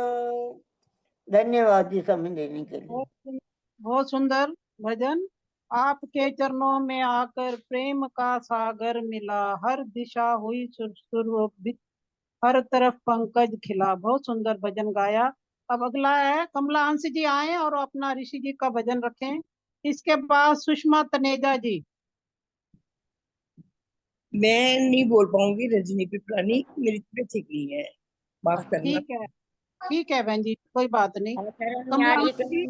धन्यवाद जी समय देने के लिए। बहुत सुंदर भजन। आपके चरणों में आकर प्रेम का सागर मिला, हर दिशा हुई सुरभित, हर तरफ पंकज खिला। बहुत सुंदर भजन गाया। अब अगला है कमला हंस जी, आए और अपना ऋषि जी का भजन रखें। इसके बाद सुषमा तनेजा जी। मैं नहीं बोल पाऊंगी रजनी पिपलानी, मेरी तबीयत ठीक नहीं है, माफ करना। ठीक है बहन जी, कोई बात नहीं। कमला हंस जी,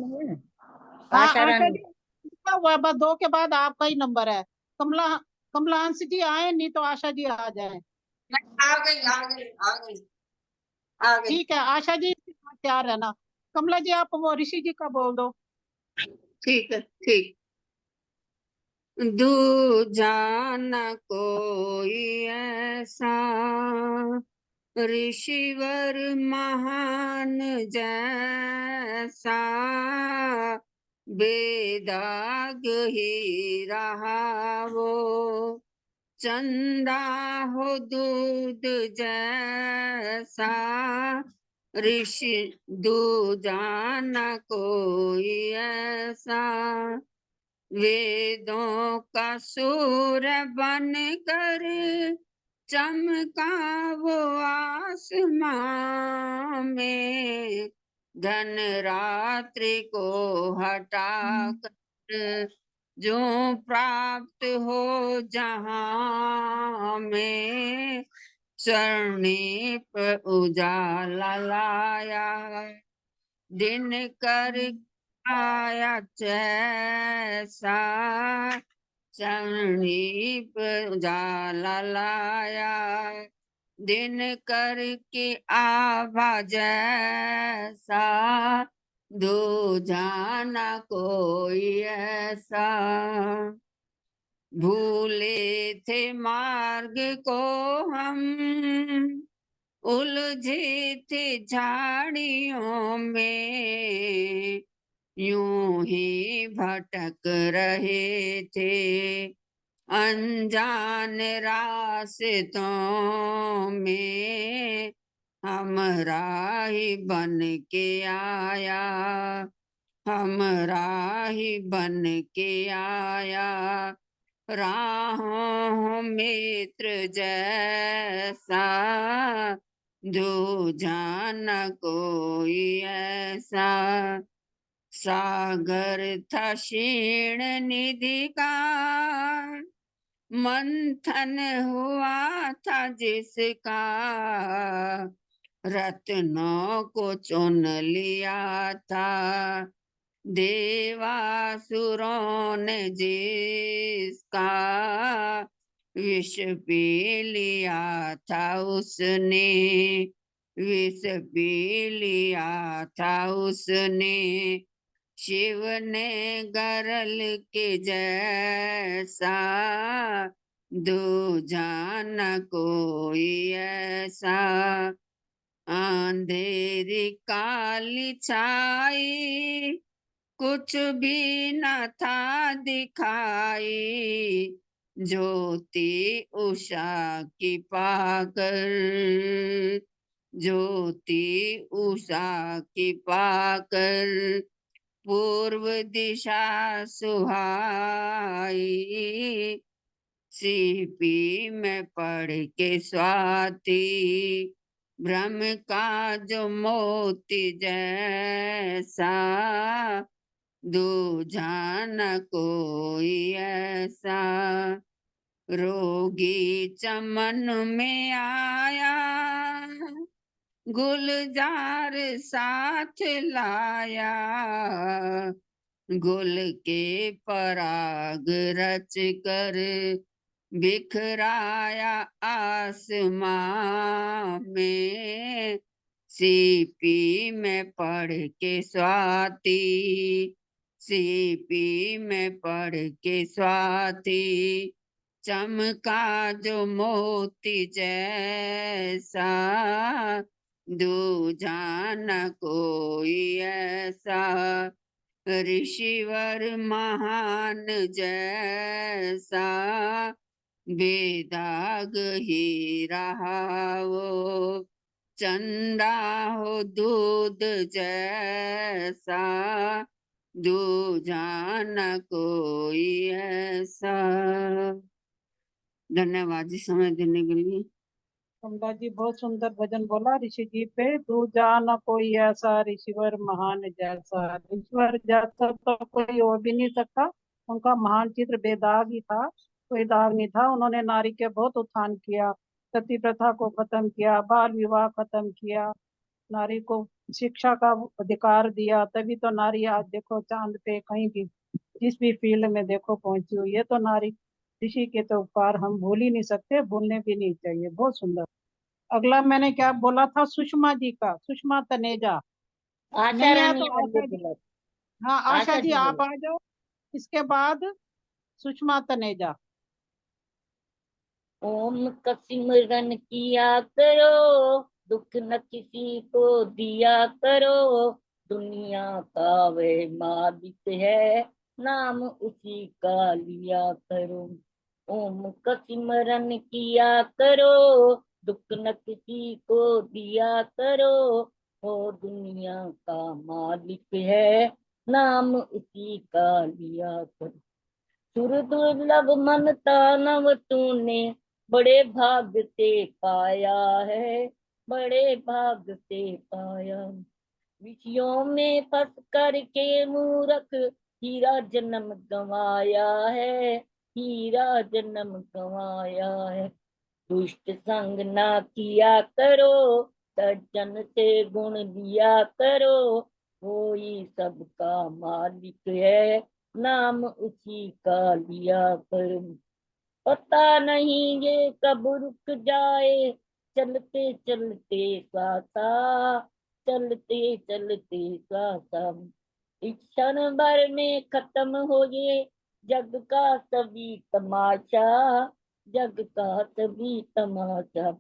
हाँ आशा आशा रानी। जी लिखा हुआ है, बस 2 के बाद आपका ही नंबर है। कमला कमला हंस जी आए, नहीं तो आशा जी आ जाए। आ गई आ गई आ गई आ गई। ठीक है, आशा जी तैयार रहना। कमला जी आप वो ऋषि जी का बोल दो। ठीक है ठीक। दूजा न कोई ऐसा ऋषिवर महान जैसा, बेदाग ही रहा वो चंदा हो दूध जैसा, ऋषि दूजा न कोई ऐसा। वेदों का सूर बन कर चमका वो आसमां में, धन रात्रि को हटा कर जो प्राप्त हो जहां में, स्वर्णिप उजाला लाया, दिन कर आया जैसा, स्वर्णिप उजाला लाया, दिन करके आभा जैसा, दूजा न कोई ऐसा। भूले थे मार्ग को हम, उलझे थे झाड़ियों में, यूं ही भटक रहे थे अनजान रास्तों में, हमरा ही बन के आया, हमरा ही बन के आया, राहों मित्र जैसा, दूजा न कोई ऐसा। सागर था क्षीण निधि का, मंथन हुआ था जिसका, रत्नों को चुन लिया था देवासुरों ने जिसका, विष पी लिया था उसने, विष पी लिया था उसने, शिव ने गरल के जैसा, दूजा न कोई ऐसा। अंधेरी काली छाई, कुछ भी न था दिखाई, ज्योति उषा की पाकर, ज्योति उषा की पाकर, पूर्व दिशा सुहाई, सीपी में पढ़ के स्वाति, ब्रह्म का जो मोती जैसा, दूजा न कोई ऐसा। रोगी चमन में आया, गुलजार साथ लाया, गुल के पराग रच कर बिखराया आसमां में, सीपी में पढ़ के स्वाति, सीपी में पढ़ के स्वाति, चमका जो मोती जैसा, दूजा न कोई ऐसा। ऋषिवर महान जैसा, बेदाग ही रहा वो, चंदा हो दूध जैसा, दूजा न कोई ऐसा। धन्यवाद जी समय देने के लिए। कमला जी बहुत सुंदर भजन बोला ऋषि जी पे। दूजा न कोई ऐसा, ऋषिवर महान जैसा। ऋषिवर जैसा तो कोई हो भी नहीं सकता, उनका महान चित्र बेदाग ही था, कोई दाग नहीं था। उन्होंने नारी के बहुत उत्थान किया, सती प्रथा को खत्म किया, बाल विवाह खत्म किया, नारी को शिक्षा का अधिकार दिया, तभी तो नारी आज देखो चांद पे कहीं भी जिस भी फील्ड में देखो पहुंची हुई है। तो नारी ऋषि के तो उपकार हम भूल ही नहीं सकते, भूलने भी नहीं चाहिए। बहुत सुंदर। अगला मैंने क्या बोला था, सुषमा जी का, सुषमा तनेजा। आशा नहीं है रानी तो आशा जी, बोला। हाँ आशा जी आप बोला। आ जाओ, इसके बाद सुषमा तनेजा। ओम का सिमरन किया करो, दुख न किसी को दिया करो, दुनिया का वह मालिक है, नाम उसी का लिया करो। ओम का सिमरन किया करो, दुख न किसी को दिया करो, वो दुनिया का मालिक है, नाम उसी का लिया करो। सुर दुर्लभ मन दानव तूने, बड़े भाग से पाया है, बड़े भाग से पाया। विषयों में फंस करके मूर्ख, हीरा जन्म गंवाया है, हीरा जन्म गंवाया है। दुष्ट संग ना किया करो, सज्जन से गुण लिया करो, वो ही सबका मालिक है, नाम उसी का लिया करो। पता नहीं ये कब रुक जाए, चलते चलते सासा, चलते चलते सासा। एक क्षण भर में खत्म हो ये जग का सभी तमाशा, जग का सभी तमाशा।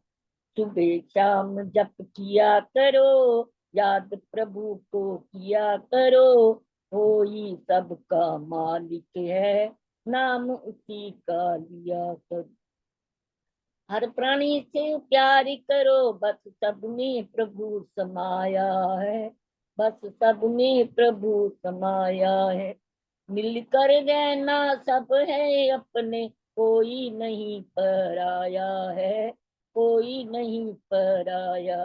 सुबह शाम जप किया करो, याद प्रभु को किया करो, वो ही सबका मालिक है, नाम उसी का लिया करो। हर प्राणी से प्यार करो, बस सब में प्रभु समाया है, बस सब में प्रभु समाया है। मिलकर रहना सब है अपने, कोई नहीं पराया है, कोई नहीं पराया।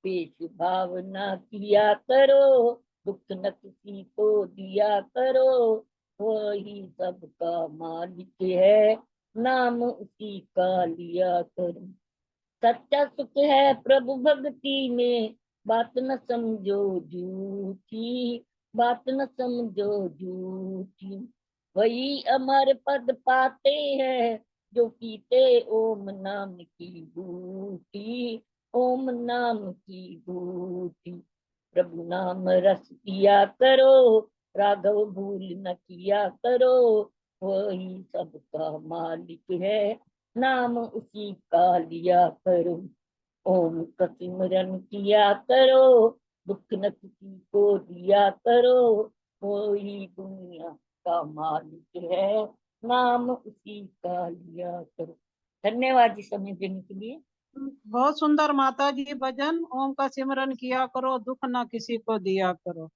पेश भावना किया करो, दुख न किसी को दिया करो, वही सबका मालिक है, नाम उसी का लिया करो। सच्चा सुख है प्रभु भक्ति में, बात न समझो झूठी, बात न समझो झूठी। वही अमर पद पाते हैं, जो पीते ओम नाम की बूटी, ओम नाम की बूटी। प्रभु नाम रस पिया करो, राघव भूल न किया करो, वही सबका मालिक है, नाम उसी का लिया करो। ओम का सिमरन किया करो, दुख न किसी को दिया करो, वो ही दुनिया का मालिक है, नाम उसी का लिया करो। धन्यवाद जी समय देने के लिए। बहुत सुंदर माता जी भजन। ओम का सिमरन किया करो, दुख ना किसी को दिया करो।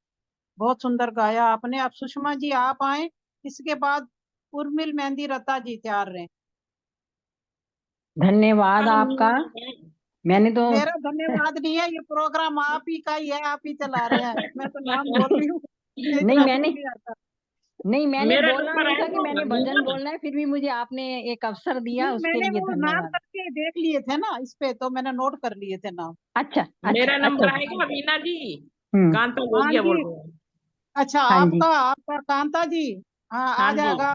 बहुत सुंदर गाया आपने। अब सुषमा जी आप आए, इसके बाद उर्मिल मेहंदी रता जी तैयार रहे। धन्यवाद आपका। मैंने तो मेरा धन्यवाद नहीं है, ये प्रोग्राम आप ही का ही है, आप ही चला रहे हैं। मैं तो नाम बोल रही हूँ, मुझे नहीं इतना मैंने नहीं आता। मैंने मेरा बोला नंबर नहीं था कि आएगा मैंने अभी भजन ना। बोलना है, फिर भी मुझे आपने एक अवसर दिया, उसके मैंने लिए वो नाम धन्यवाद। करके देख लिए थे ना इस पे, तो मैंने नोट कर लिए थे नाम। अच्छा अच्छा मेरा नंबर अच्छा। आएगा वीना जी, हम्म। कांता हाँ लोहिया बोल जी, रहे हैं। अच्छा हाँ जी। आपका कांता जी, हाँ आ हाँ जी। जाएगा।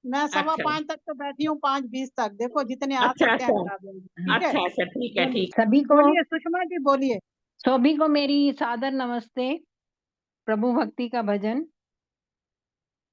मैं अच्छा 5:15 तक तो बैठी हूँ, 5:20 तक, देखो जितने आ अच्छा सकते हैं अच्छा करा देंगे। ठीक है, अच्छा अच्छा, ठीक है बोलिए ठीक। सभी को बोलिए सुषमा जी बोलिए। सभी को मेरी सादर नमस्ते। प्रभु भक्ति का भजन।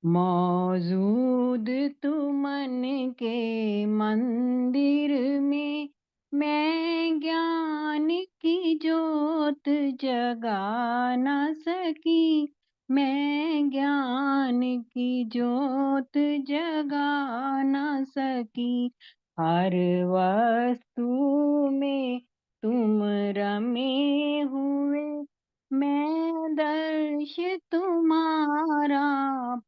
मौजूद तू मन के मंदिर में, मैं ज्ञान की जोत जगा न सकी, मैं ज्ञान की जोत जगा न सकी। हर वस्तु में तुम रमे हुए, मैं दर्श तुम्हारा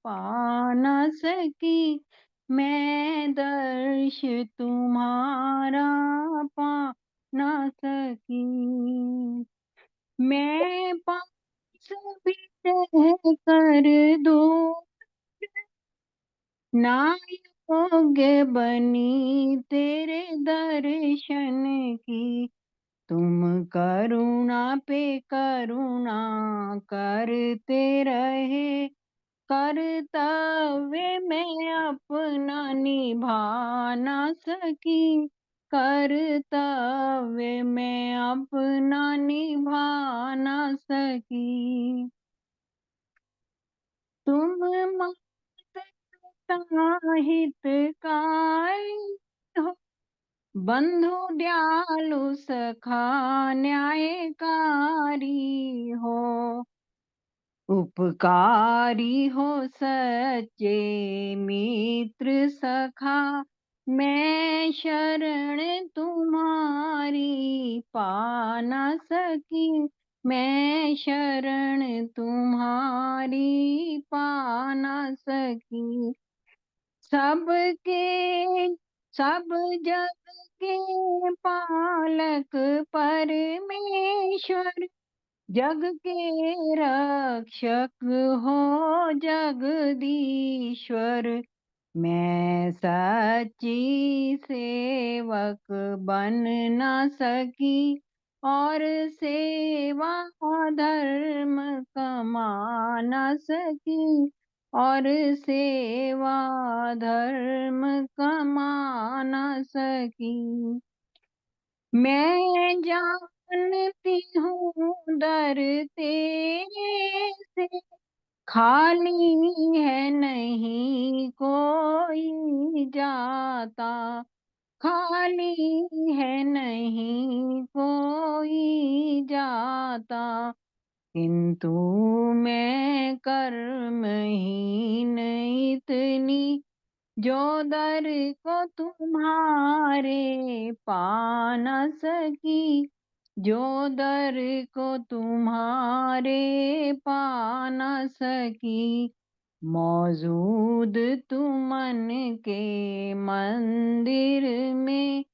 पा न सकी, मैं दर्श तुम्हारा पा न सकी। मैं पास भी रह कर दो ना योग्य बनी तेरे दर्शन की, तुम करुणा पे करुणा करते रहे, कर्तव्य में अपना निभा न सकी, कर्तव्य में अपना निभा न सकी। तुम माता हितकारी हो, बंधु दयालु सखा न्यायकारी हो, उपकारी हो सच्चे मित्र सखा, मैं शरण तुम्हारी पा न सकी, मैं शरण तुम्हारी पा न सकी। सबके सब जग के पालक परमेश्वर, जग के रक्षक हो जगदीश्वर, मैं सच्ची सेवक बन न सकी, और सेवा धर्म कमा न सकी, और सेवा धर्म कमा न सकी। मैं जानती हूँ दर तेरे से, खाली है नहीं कोई जाता, खाली है नहीं कोई जाता, किंतु मैं कर्महीन इतनी, जो दर को तुम्हारे पा न सकी, जो दर को तुम्हारे पा न सकी। मौजूद तुमन के मंदिर में,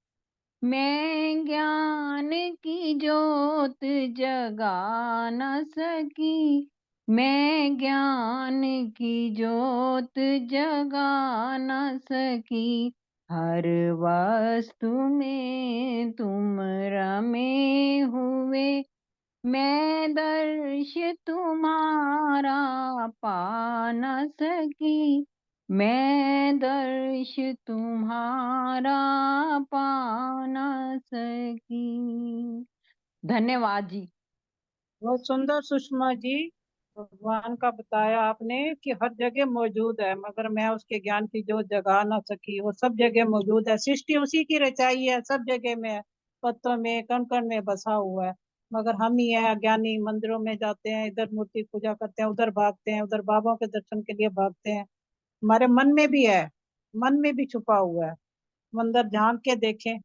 मैं ज्ञान की ज्योत जगा न सकी, मैं ज्ञान की ज्योत जगा न सकी। हर वस्तु में तुम रमे हुए, मैं दर्श तुम्हारा पा न सकी, मैं दर्श तुम्हारा पा न सकी। धन्यवाद जी। बहुत सुंदर सुषमा जी, भगवान का बताया आपने कि हर जगह मौजूद है, मगर मैं उसके ज्ञान की जो जगा ना सकी, वो सब जगह मौजूद है। सृष्टि उसी की रचाई है, सब जगह में है, पत्तों में कण कण में बसा हुआ है, मगर हम ही है अज्ञानी। मंदिरों में जाते हैं, इधर मूर्ति पूजा करते हैं, उधर भागते हैं, उधर बाबा के दर्शन के लिए भागते हैं। हमारे मन में भी है, मन में भी छुपा हुआ है, मंदिर झांक के देखें।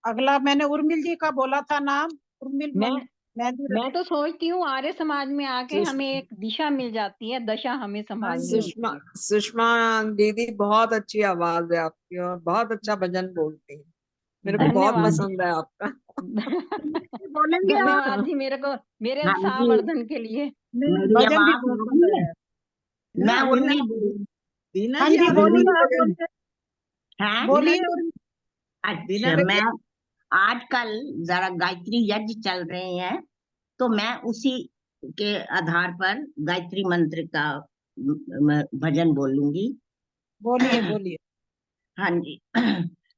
अगला मैंने उर्मिल जी का बोला था नाम, उर्मिल मैं तो सोचती हूँ आर्य समाज में आके सुष- हमें एक दिशा मिल जाती है, दशा हमें संभालनी सुषमा होती है। सुषमा दीदी बहुत अच्छी आवाज है आपकी और बहुत अच्छा भजन बोलती है। मेरे को बहुत धन्यवाद जी। पसंद है आपका। बोलेंगे आप? धन्यवाद जी, मेरे हाँ उत्साह जी, वर्धन के लिए। मेरी भजन भी आवाज बहुत आ सुंदर रही है। है। मैं हाँ, उर्मिल बोल बीना हाँ जी जी आप बोलिए, बोलिए आप भजन। बोलिए, है। बोलिए। अच्छा, मैं आजकल जरा गायत्री यज्ञ चल रहे हैं, तो मैं उसी के आधार पर गायत्री मंत्र का भजन बोलूंगी। बोलिए बोलिए। हाँ जी।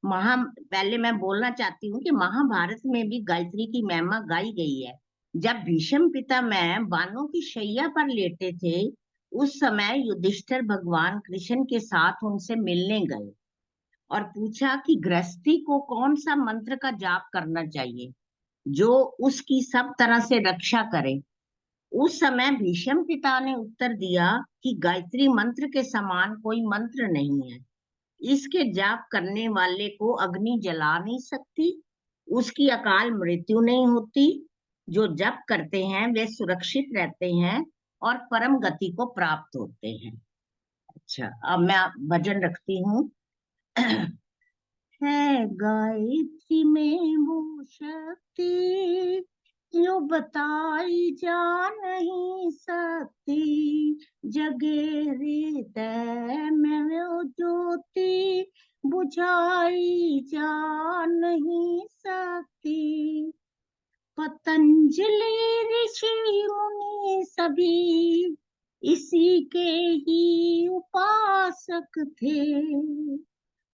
पहले मैं बोलना चाहती हूँ कि महाभारत में भी गायत्री की महिमा गाई गई है। जब भीष्म पितामह बाणों की शैया पर लेटे थे, उस समय युधिष्ठिर भगवान कृष्ण के साथ उनसे मिलने गए और पूछा कि गृहस्थी को कौन सा मंत्र का जाप करना चाहिए जो उसकी सब तरह से रक्षा करे। उस समय भीष्म पिता ने उत्तर दिया कि गायत्री मंत्र के समान कोई मंत्र नहीं है। इसके जाप करने वाले को अग्नि जला नहीं सकती, उसकी अकाल मृत्यु नहीं होती, जो जप करते हैं वे सुरक्षित रहते हैं और परम गति को प्राप्त होते हैं। अच्छा, अब मैं भजन रखती हूँ। है गायत्री में वो शक्ति जो बताई जा नहीं सकती, जगे हृदय में वो ज्योति बुझाई जा नहीं सकती। पतंजलि ऋषि मुनि सभी इसी के ही उपासक थे।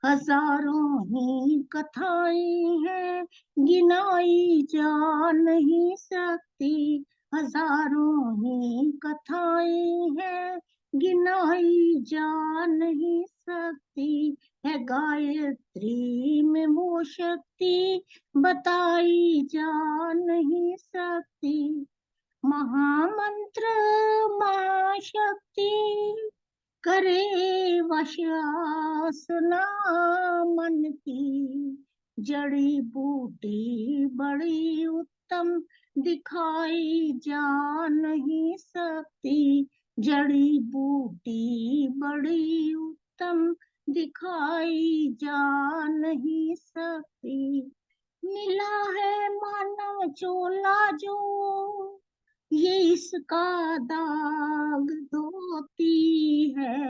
हजारों ही कथाएं हैं गिनाई जा नहीं सकती, हजारों ही कथाएं हैं गिनाई जा नहीं सकती। है गायत्री में वो शक्ति बताई जा नहीं सकती। महामंत्र महाशक्ति करे वश आसना मन की, जड़ी बूटी बड़ी उत्तम दिखाई जा नहीं सकती, जड़ी बूटी बड़ी उत्तम दिखाई जा नहीं सकती। मिला है मानव चोला जो ये इसका दाग धोती है,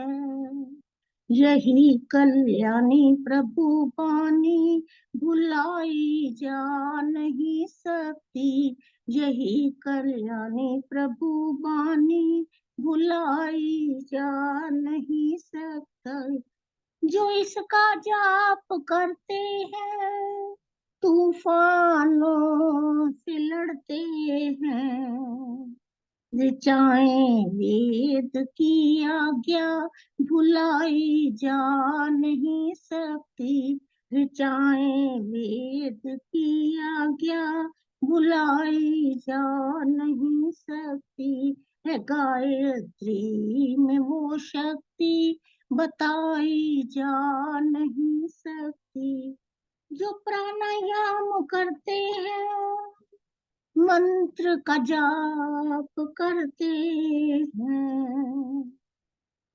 यही कल्याणी प्रभु बानी भुलाई जा नहीं सकती, यही कल्याणी प्रभु बानी भुलाई जा नहीं सकता। जो इसका जाप करते हैं तूफानों से लड़ते हैं, ऋचाएं वेद की आज्ञा भुलाई जा नहीं सकती, ऋचाएं वेद की आज्ञा भुलाई जा नहीं सकती। है गायत्री में वो शक्ति बताई जा नहीं सकती। जो प्राणायाम करते हैं मंत्र का जाप करते हैं,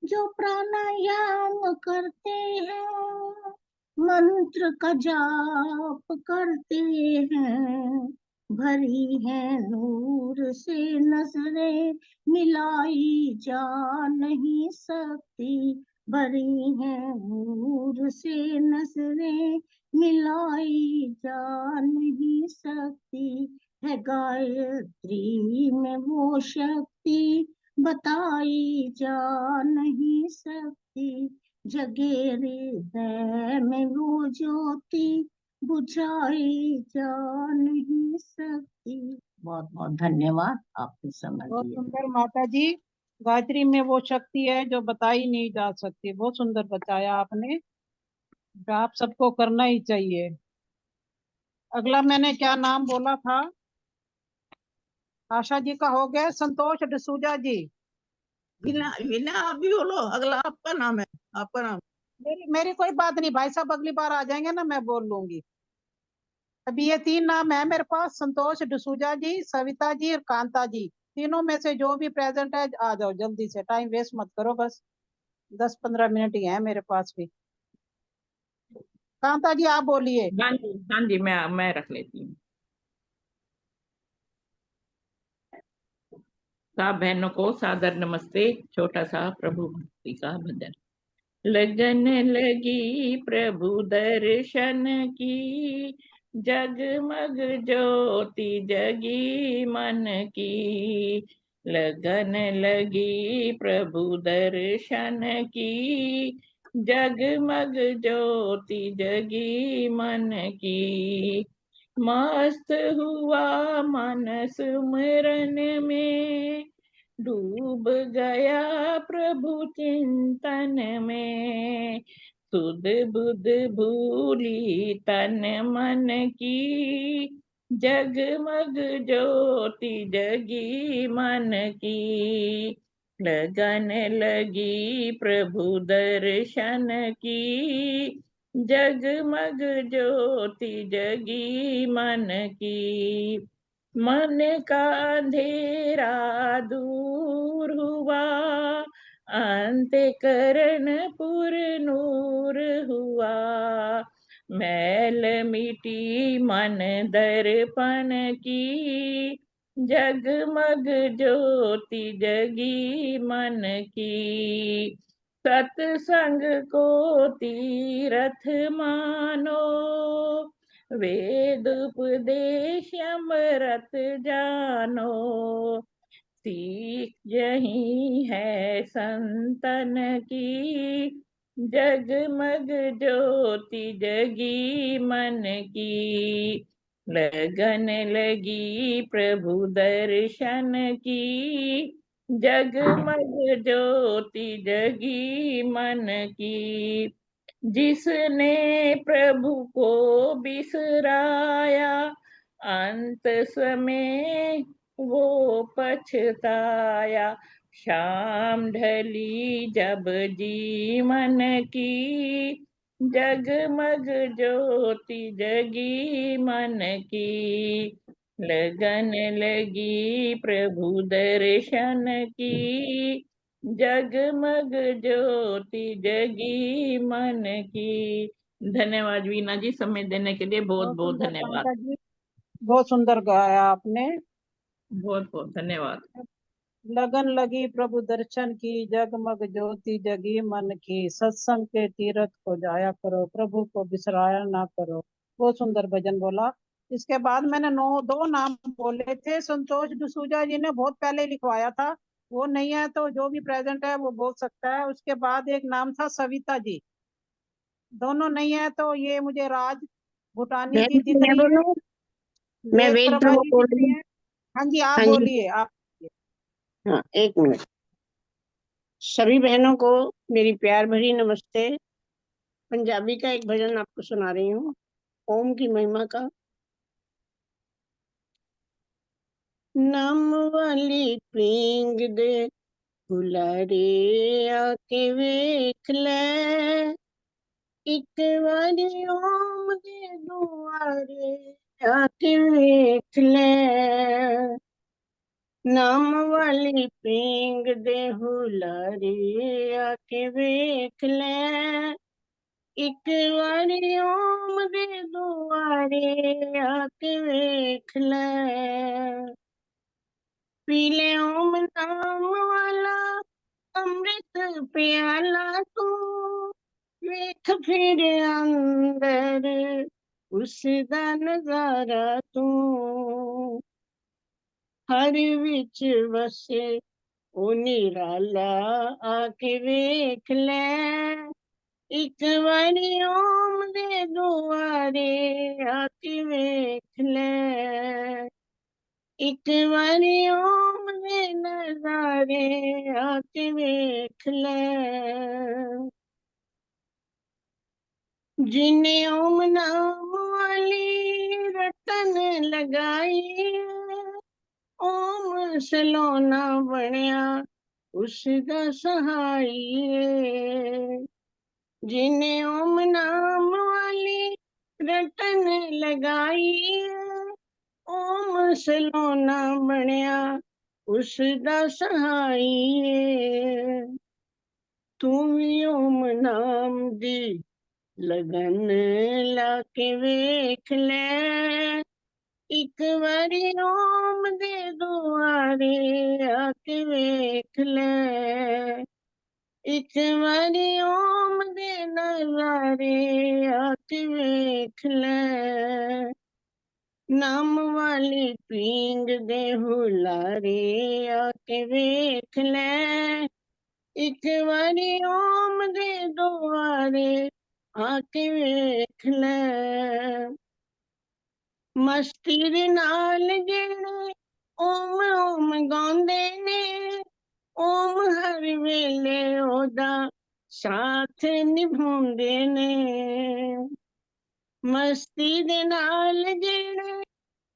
जो प्राणायाम करते हैं मंत्र का जाप करते हैं, भरी है नूर से नजरें मिलाई जा नहीं सकती, भरी है नूर से नजरें मिलाई जा नहीं सकती। है गायत्री में वो शक्ति बताई जा नहीं सकती, जगे हृदय में वो ज्योति बुझाई जा नहीं सकती। बहुत बहुत धन्यवाद, आपने समय बहुत दिया। सुंदर माता जी। गायत्री में वो शक्ति है जो बताई नहीं जा सकती। बहुत सुंदर बताया आपने, जो आप सबको करना ही चाहिए। अगला मैंने क्या नाम बोला था? आशा जी का हो गया। संतोष डसूजा जी। विना विना आप भी बोलो, अगला आपका नाम है, आपका नाम। मेरी कोई बात नहीं भाई साहब, अगली बार आ जाएंगे ना, मैं बोल लूंगी। अभी ये 3 नाम है मेरे पास, संतोष डसूजा जी, सविता जी और कांता जी। तीनों में से जो भी प्रेजेंट है आ जाओ जल्दी से, टाइम वेस्ट मत करो, बस 10-15 मिनट ही है मेरे पास भी। कांता जी आप बोलिए। हाँ जी, मैं रख लेती हूँ। सब बहनों को सादर नमस्ते। छोटा सा प्रभु भक्ति का भजन। लगन लगी प्रभु दर्शन की, जगमग ज्योति जगी मन की, लगन लगी प्रभु दर्शन की, जगमग ज्योति जगी मन की। मस्त हुआ मन सुमरन में, डूब गया प्रभु चिंतन में, सुध बुध भूली तन मन की, जगमग ज्योति जगी मन की। लगन लगी प्रभु दर्शन की, जगमग ज्योति जगी मन की। मन का अंधेरा दूर हुआ, अंतःकरण पुर नूर हुआ, मैल मिटी मन दर्पण की, जगमग ज्योति जगी मन की। सत्संग को तीरथ मानो, वेद उपदेश अमृत जानो, सीख यही है संतन की, जगमग ज्योति जगी मन की। लगन लगी प्रभु दर्शन की, जगमग ज्योति जगी मन की। जिसने प्रभु को बिसराया, अंत समय वो पछताया। शाम ढली जब जीवन की, जगमग ज्योति जगी मन की। लगन लगी प्रभु दर्शन की, जगमग ज्योति जगी मन की। धन्यवाद वीना जी, समय देने के लिए बहुत बहुत बहुत सुंदर धन्यवाद। पंकज जी, बहुत सुंदर गाया आपने। बहुत बहुत धन्यवाद। लगन लगी प्रभु दर्शन की, जगमग ज्योति जगी मन की। सत्संग के तीरथ को जाया करो, प्रभु को बिसराया ना करो। बहुत सुंदर भजन बोला। इसके बाद मैंने दो नाम बोले थे। संतोष डसूजा जी ने बहुत पहले लिखवाया था, वो नहीं है तो जो भी प्रेजेंट है वो बोल सकता है। उसके बाद एक नाम था सविता जी, दोनों नहीं है तो ये मुझे राज भूटानी जी दिख मैं रही है, बोलूं? मैं वेद वेद प्रभा प्रभु जी बोल दिख रही रही हूँ। है। हाँ जी, आप हाँ जी, बोलिए आप। हाँ, एक मिनट। सभी बहनों को मेरी प्यार भरी नमस्ते। पंजाबी का एक भजन आपको सुना रही हूँ, ओम की महिमा का। नाम वाली पींग दे बुलारे आके वेख ले, एक बारी ओम दे दुआरे आके वेख ले। नाम वाली पींग दे हुलारे आके वेख ले, एक बारी ओम दे दुआरे आके वेख ले। पी ले ओम नाम वाला अमृत प्याला तू, वेख फिर अंदर उसदा नजारा तू। हर विच वसे ओ निराला आके वेख ले, एक बारी ओम दे दुआरे आके वेख ले, एक बारी ओम दे नजारे आके वेख ले। जिने ओम नाम वाली रटन लगाई, ओम सलोना बनया उसदा सहाई। जिने ओम नाम वाली रटन लगाई, ओम सलोना बनया उसदा सहाई। तू भी ओम नाम दी लगन लाके वेख ले, एक बारी ओम दे दुआरे आके वेख ले, एक बारी ओम दे नजारे आके वेख ले। नाम वाली पींग दे हुलारे आके वेख ले, एक बारी ओम दे दुआरे आके वेख ले। मस्ती दे नाल जेड़े ओम ओम गांदे ने, ओम हर वेले ओदा साथ निभाउंदे ने। मस्ती दे नाल जेड़े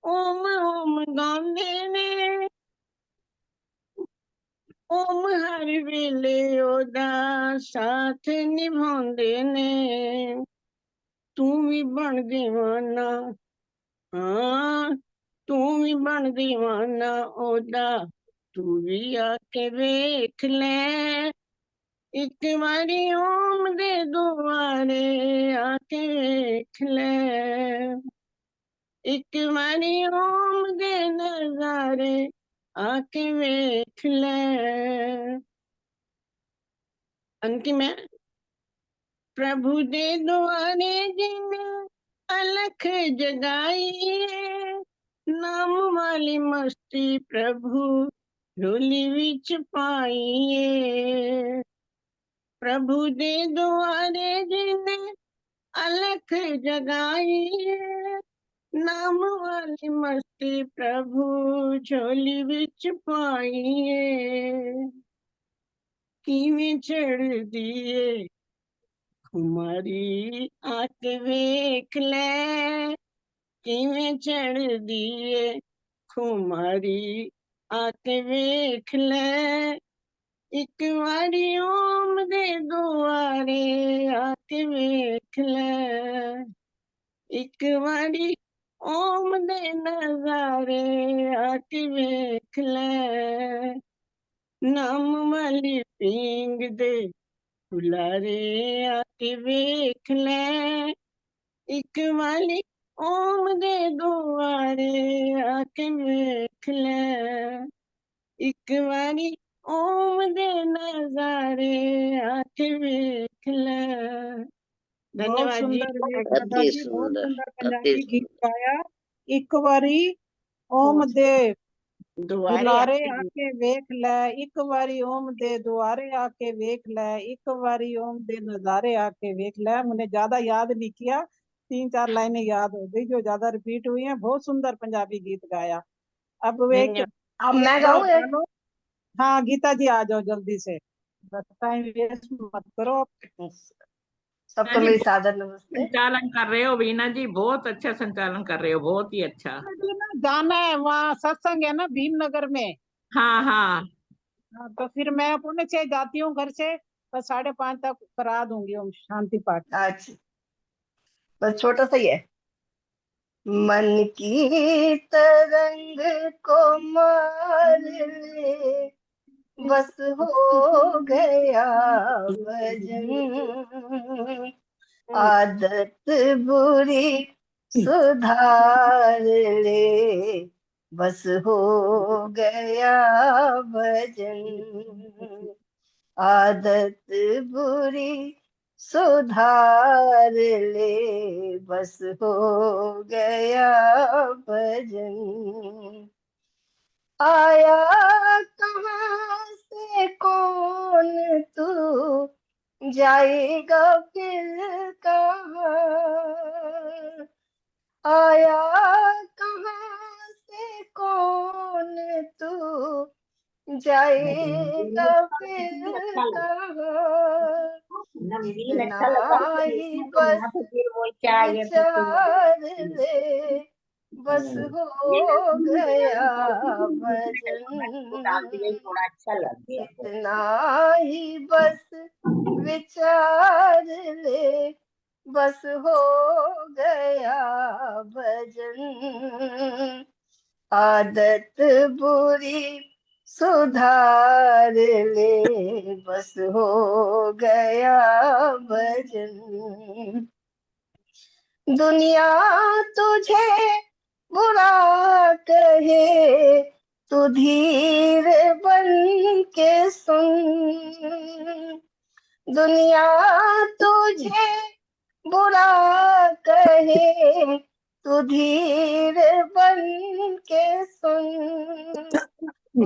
ओम ओम गांदे ने, ओम हर वेले ओदा साथ निभाउंदे ने। तू भी बन दीवाना, हाँ तू भी बन दीवाना ओदा, तू भी आके वेख ले, एक बारी ओम दे दुआरे आके वेख ले, एक बारी ओम दे नजारे आके वेख ले। अंतिम है। प्रभु दे दुआरे जिने अलख जगाई है, नाम वाली मस्ती प्रभु झोली विच पाई है। प्रभु दे दुआरे जिने अलख जगाई है, नाम वाली मस्ती प्रभु झोली विच पाई है। किवें चढ़दी ए खुमारी आके वेख ले, किवें चढ़दी ए खुमारी आके वेख ले, एक बारी ओम दे दुआरे आके वेख ले, एक बारी ओम दे नजारे आके वेख ले, नाम वाली पींग दे फुलारे आके वेख ले, एक वाली ओम दे दुआरे आके वेख ले, एक बारी ओम दे नजारे आके वेख ले। बहुत धन्यवाद जी। सुंदर आगे दादा अति जी, बहुत सुंदर, सुंदर अति पंजाबी गीत सुंदर। गाया। एक बारी ओम दे दुआरे दुलारे आके आके वेख ले, एक बारी ओम दे दुआरे आके वेख ले, एक बारी ओम दे नजारे आके वेख ले। मुझे ज्यादा याद नहीं किया, 3-4 लाइनें याद हो गई जो ज्यादा रिपीट हुई हैं। बहुत सुंदर पंजाबी गीत गाया। अब वे धन्यवाद। अब मैं दो गाऊं एक? गा लो। हाँ गीता जी आ जाओ जल्दी से, बस टाइम वेस्ट मत करो। सबको मेरी सादर नमस्ते। संचालन कर रहे हो वीना जी, बहुत अच्छा संचालन कर रहे हो, बहुत ही अच्छा। मुझे ना जाना है, वहाँ सत्संग है ना भीमनगर में। हाँ हाँ हाँ, तो फिर मैं 4:45 जाती हूँ घर से, तो 5:30 तक करा दूंगी ओम शांति पाठ। अच्छा, बस छोटा सा ही है। मन की तरंग को मार ले, बस हो गया भजन, आदत बुरी सुधार ले, बस हो गया भजन, आदत बुरी सुधार ले, बस हो गया भजन, आया कहाँ से कौन तू, जाएगा फिर कहाँ, आया कहाँ से कौन तू, जाएगा फिर कहाँ, इतना ही बस विचार ले, बस हो गया भजन, इतना ही बस विचार ले, बस हो गया भजन, आदत बुरी सुधार ले, बस हो गया भजन, दुनिया तुझे बुरा कहे तू धीर बन के सुन, दुनिया तुझे बुरा कहे तू धीर बन के सुन,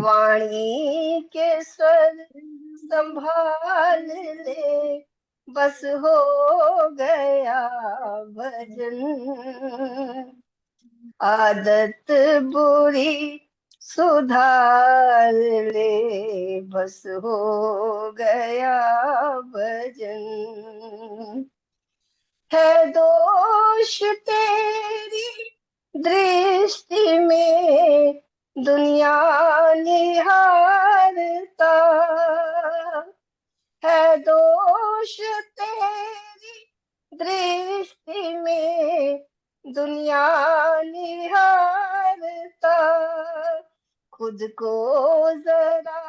वाणी के स्वर संभाल ले, बस हो गया भजन, आदत बुरी सुधार ले, बस हो गया भजन, है दोष तेरी दृष्टि में दुनिया निहारता, है दोष तेरी दृष्टि में दुनिया निहारता, खुद को जरा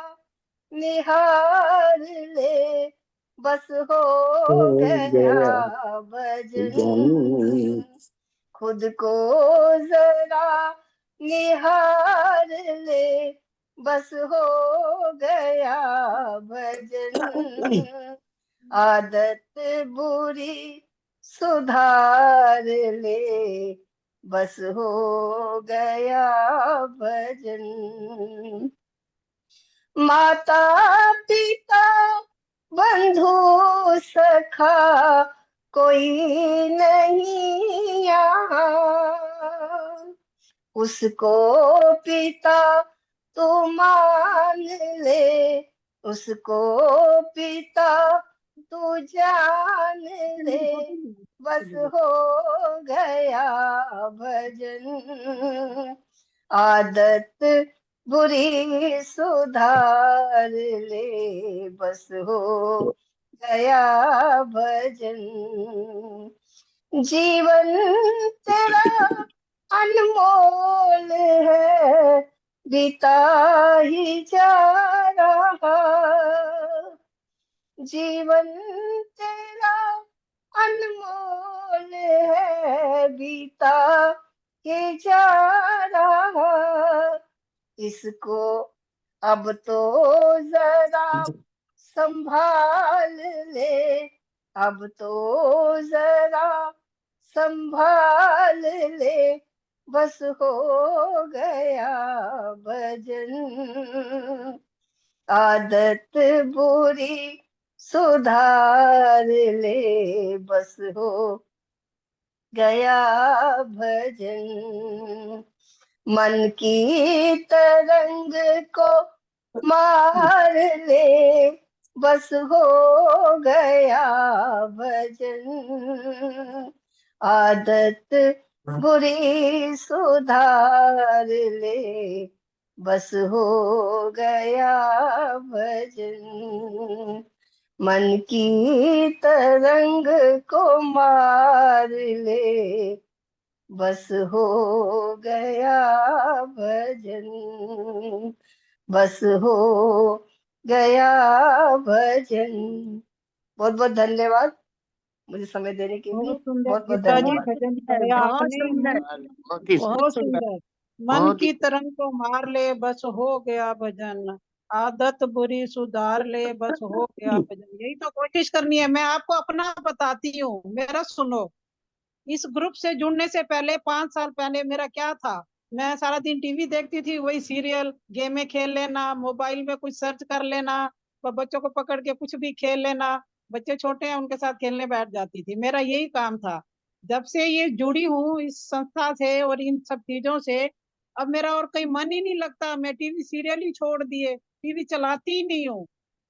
निहार ले, बस हो गया भजन, खुद को जरा निहार ले, बस हो गया भजन, आदत बुरी सुधार ले, बस हो गया भजन, माता पिता बंधु सखा कोई नहीं यहाँ, उसको पिता तू मान ले, उसको पिता तू जान ले, बस हो गया भजन, आदत बुरी सुधार ले, बस हो गया भजन। जीवन तेरा अनमोल है, बीता ही जा रहा। जीवन तेरा अनमोल है, बीता ही जा रहा। इसको अब तो जरा संभाल ले, अब तो जरा संभाल ले, बस हो गया भजन। आदत बुरी सुधार ले, बस हो गया भजन। मन की तरंग को मार ले, बस हो गया भजन। आदत बुरी सुधार ले, बस हो गया भजन। मन की तरंग को मार ले, बस हो गया भजन, बस हो गया भजन। बहुत बहुत धन्यवाद मुझे समय देने के लिए। बहुत सुंदर बहुत बहुत गीता जी धन्यवाद। भजन गाया बहुत आपने। सुंदर, बहुत सुंदर। मन बहुत की ही तरंग को मार ले, बस हो गया भजन। आदत बुरी सुधार ले, बस हो गया भजन। यही तो कोशिश करनी है। मैं आपको अपना बताती हूँ, मेरा सुनो। इस ग्रुप से जुड़ने से पहले 5 साल पहले मेरा क्या था, मैं सारा दिन टीवी देखती थी, वही सीरियल, गेमें खेल लेना, मोबाइल में कुछ सर्च कर लेना, बच्चों को पकड़ के कुछ भी खेल लेना। बच्चे छोटे हैं, उनके साथ खेलने बैठ जाती थी, मेरा यही काम था। जब से ये जुड़ी हूँ इस संस्था से और इन सब चीजों से, अब मेरा और कहीं मन ही नहीं लगता। मैं टीवी सीरियल ही छोड़ दिए, टीवी चलाती ही नहीं हूँ।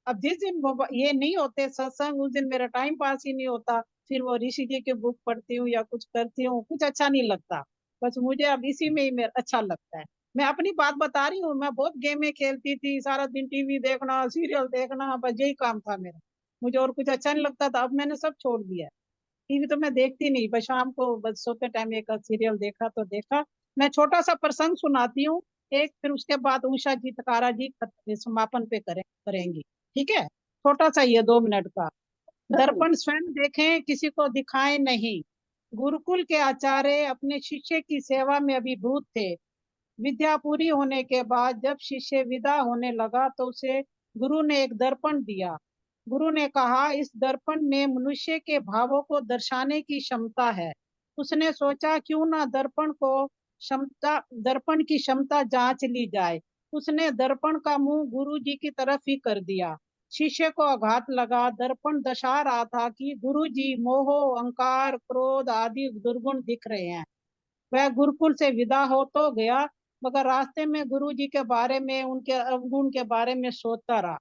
अब जिस दिन ये नहीं होते सत्संग, उस दिन मेरा टाइम पास ही नहीं होता। फिर वो ऋषि जी की बुक पढ़ती हूँ या कुछ करती हूँ, कुछ अच्छा नहीं लगता। बस मुझे अब इसी में ही मेरा अच्छा लगता है। मैं अपनी बात बता रही हूँ, मैं बहुत गेमें खेलती थी, सारा दिन टीवी देखना, सीरियल देखना, बस यही काम था मेरा। मुझे और कुछ अच्छा नहीं लगता था। अब मैंने सब छोड़ दिया है। टीवी तो मैं देखती नहीं, बस शाम को बस सोते टाइम एक सीरियल देखा तो देखा। मैं छोटा सा प्रसंग सुनाती हूँ एक, फिर उसके बाद उषा जी तकारा जी समापन पे करेंगी, ठीक है? छोटा सा ये 2 मिनट का। दर्पण स्वयं देखें, किसी को दिखाएं नहीं। गुरुकुल के आचार्य अपने शिष्य की सेवा में अभिभूत थे। विद्या पूरी होने के बाद जब शिष्य विदा होने लगा तो उसे गुरु ने एक दर्पण दिया। गुरु ने कहा, इस दर्पण में मनुष्य के भावों को दर्शाने की क्षमता है। उसने सोचा क्यों ना दर्पण की क्षमता जांच ली जाए। उसने दर्पण का मुंह गुरु जी की तरफ ही कर दिया। शिष्य को आघात लगा। दर्पण दर्शा रहा था कि गुरु जी मोह, अहंकार, क्रोध आदि दुर्गुण दिख रहे हैं। वह गुरुकुल से विदा हो तो गया, मगर रास्ते में गुरु जी के बारे में, उनके अवगुण के बारे में सोचता रहा।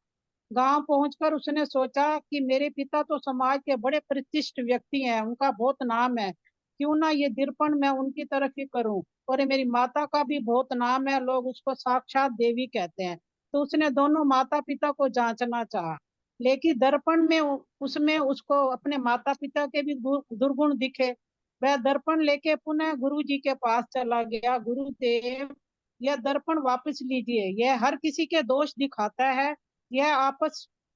गांव पहुंचकर उसने सोचा कि मेरे पिता तो समाज के बड़े प्रतिष्ठित व्यक्ति हैं, उनका बहुत नाम है, क्यों ना ये दर्पण मैं उनकी तरफ ही करूं। और मेरी माता का भी बहुत नाम है, लोग उसको साक्षात देवी कहते हैं। तो उसने दोनों माता पिता को जांचना चाहा, लेकिन दर्पण में उसमें उसको अपने माता पिता के भी दुर्गुण दिखे। वह दर्पण लेके पुनः गुरु जी के पास चला गया। गुरुदेव, यह दर्पण वापस लीजिए, यह हर किसी के दोष दिखाता है। यह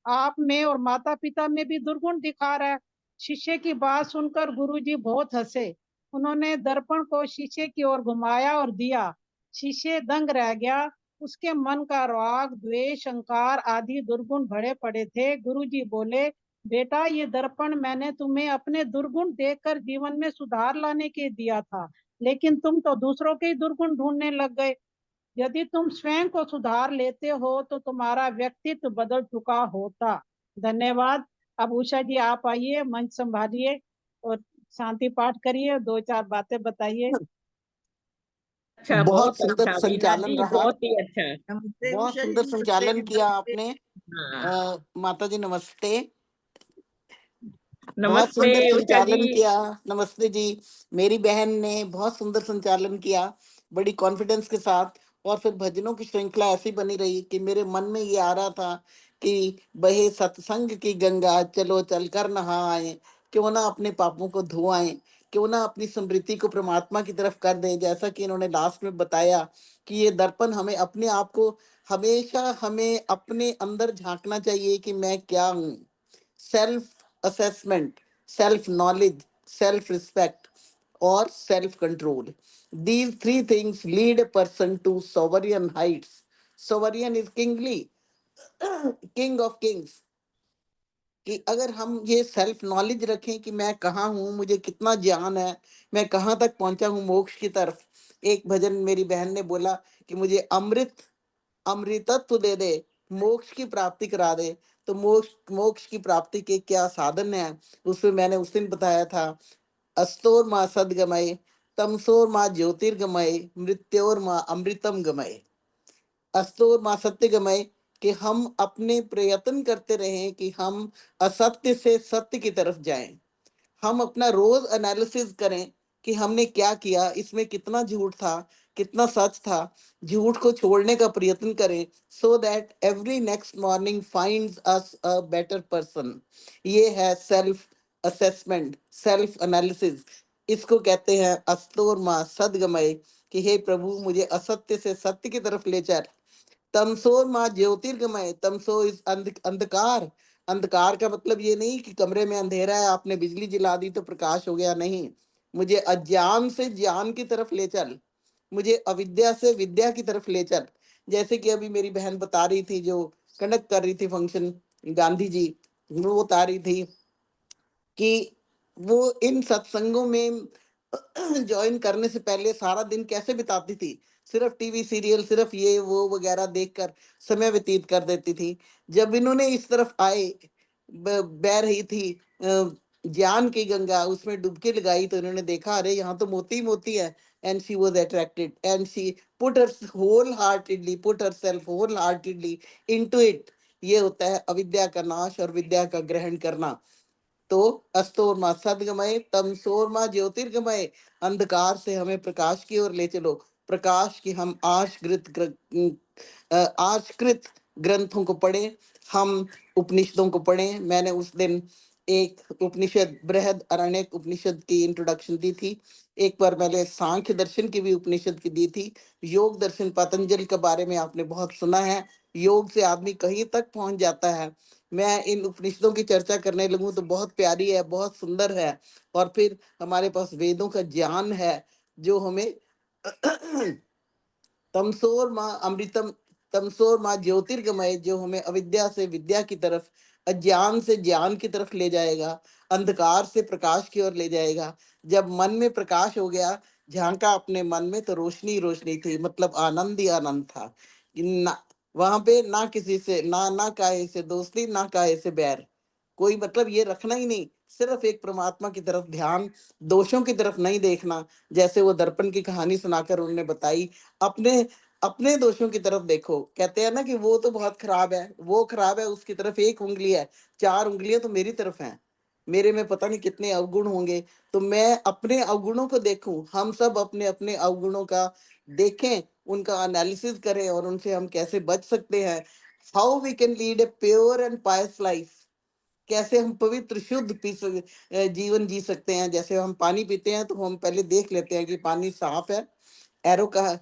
आप में और माता पिता में भी दुर्गुण दिखा रहा है। शिष्य की बात सुनकर गुरुजी बहुत हंसे। उन्होंने दर्पण को शिष्य की ओर घुमाया और दिया। शिष्य दंग रह गया। उसके मन का राग, द्वेष, अहंकार आदि दुर्गुण भरे पड़े थे। गुरुजी बोले, बेटा, ये दर्पण मैंने तुम्हें अपने दुर्गुण देखकर जीवन में सुधार लाने के दिया था, लेकिन तुम तो दूसरों के ही दुर्गुण ढूंढने लग गए। यदि तुम स्वयं को सुधार लेते हो तो तुम्हारा व्यक्तित्व बदल चुका होता। धन्यवाद। अब उषा जी आप आइए, मंच संभालिए और शांति पाठ करिए, 2-4 बातें बताइए। अच्छा, बहुत सुंदर अच्छा वीना संचालन जी, रहा। बहुत ही अच्छा। नमस्ते बहुत उषा जी, सुंदर नमस्ते संचालन किया नमस्ते। आपने। हाँ, माता जी नमस्ते। बहुत नमस्ते सुंदर उषा जी। संचालन किया। नमस्ते जी। मेरी बहन ने बहुत सुंदर संचालन किया। बड़ी कॉन्फिडेंस के साथ। और फिर भजनों की श्रृंखला ऐसी बनी रही कि मेरे मन में ये आ रहा था कि बहे सत्संग की गंगा, चलो चल कर नहा आए, क्यों ना अपने पापों को धो आए, क्यों ना अपनी स्मृति को परमात्मा की तरफ कर दें। जैसा कि इन्होंने लास्ट में बताया कि ये दर्पण हमें अपने आप को हमेशा हमें अपने अंदर झांकना चाहिए कि मैं क्या हूँ। Self assessment, self knowledge, self respect और self control, these three things lead a person to sovereign heights. Sovereign is kingly, king of kings. कि अगर हम ये सेल्फ नॉलेज रखें कि मैं कहाँ हूँ, मुझे कितना ज्ञान है, मैं कहाँ तक पहुंचा हूँ मोक्ष की तरफ। एक भजन मेरी बहन ने बोला कि मुझे अमृतत्व दे दे, मोक्ष की प्राप्ति करा दे। तो मोक्ष की प्राप्ति के क्या साधन है, उसमें मैंने उस दिन बताया था, अस्तोर माँ सदगमय, तमसोर माँ ज्योतिर्गमय, मृत्योर माँ अमृतम गमय। अस्तोर माँ सत्य गमय, कि हम अपने प्रयत्न करते रहें कि हम असत्य से सत्य की तरफ जाएं। हम अपना रोज एनालिसिस करें कि हमने क्या किया, इसमें कितना झूठ था, कितना सच था। झूठ को छोड़ने का प्रयत्न करें, so that every next morning finds us a better person. ये है सेल्फ असेसमेंट, सेल्फ एनालिसिस। इसको कहते हैं अस्तोर माँ सदगमय, कि हे प्रभु मुझे असत्य से सत्य की तरफ ले चल। तमसोर माँ ज्योतिर्गमय, तमसो इस अंधकार। अंधकार का मतलब ये नहीं कि कमरे में अंधेरा है, आपने बिजली जला दी तो प्रकाश हो गया, नहीं। मुझे अज्ञान से ज्ञान की तरफ ले चल, मुझे अविद्या से विद्या की तरफ ले चल। जैसे कि अभी मेरी बहन बता रही थी, जो कंडक्ट कर रही थी फंक्शन, गांधी जी, वो बता रही थी कि वो इन सत्संगों में ज्वाइन करने से पहले सारा दिन कैसे बिताती थी, सिर्फ टीवी सीरियल, सिर्फ ये वो वगैरह देखकर समय व्यतीत कर देती थी। जब इन्होंने इस तरफ आए, बह रही थी ज्ञान की गंगा, उसमें डुबकी लगाई, तो इन्होंने देखा अरे यहाँ तो मोती ही मोती है। And she was attracted and she put herself wholeheartedly into it. ये होता है अविद्या का नाश और विद्या का ग्रहण करना। तो अस्तोर माँ सदगमय, तमसोर माँ ज्योतिर्गमय, अंधकार से हमें प्रकाश की ओर ले चलो। प्रकाश की हम आश्कृत ग्रंथों को पढ़ें, हम उपनिषदों को पढ़ें। मैंने उस दिन एक उपनिषद, बृहद अरण्यक उपनिषद की इंट्रोडक्शन दी थी। एक बार मैंने सांख्य दर्शन की भी उपनिषद की दी थी। योग दर्शन पतंजलि के बारे में आपने बहुत सुना है, योग से आदमी कहीं तक पहुंच जाता है। मैं इन उपनिषदों की चर्चा करने लगूं तो बहुत प्यारी है, बहुत सुंदर है। और फिर हमारे पास वेदों का ज्ञान है जो हमें तमसोर माँ अमृतम, तमसोर माँ ज्योतिर्गमय, जो हमें अविद्या से विद्या की तरफ, अज्ञान से ज्ञान की तरफ ले जाएगा, अंधकार से प्रकाश की ओर ले जाएगा। जब मन में प्रकाश हो गया, झांका अपने मन में, तो रोशनी रोशनी थी, मतलब आनंद ही आनंद था। ना वहां पे ना किसी से ना काहे से दोस्ती, ना काहे से बैर, कोई मतलब ये रखना ही नहीं, सिर्फ एक परमात्मा की तरफ ध्यान, दोषों की तरफ नहीं देखना। जैसे वो दर्पण की कहानी सुनाकर उन्होंने बताई, अपने अपने दोषों की तरफ देखो। कहते हैं ना कि वो तो बहुत खराब है, वो खराब है, उसकी तरफ एक उंगली है, चार उंगलियां तो मेरी तरफ हैं, मेरे में पता नहीं कितने अवगुण होंगे। तो मैं अपने अवगुणों को देखूं, हम सब अपने अपने अवगुणों का देखें, उनका एनालिसिस करें और उनसे हम कैसे बच सकते हैं। How we can lead a pure and pious life, कैसे हम पवित्र शुद्ध जीवन जी सकते हैं। जैसे हम पानी पीते हैं तो हम पहले देख लेते हैं कि पानी साफ है, एरो का है,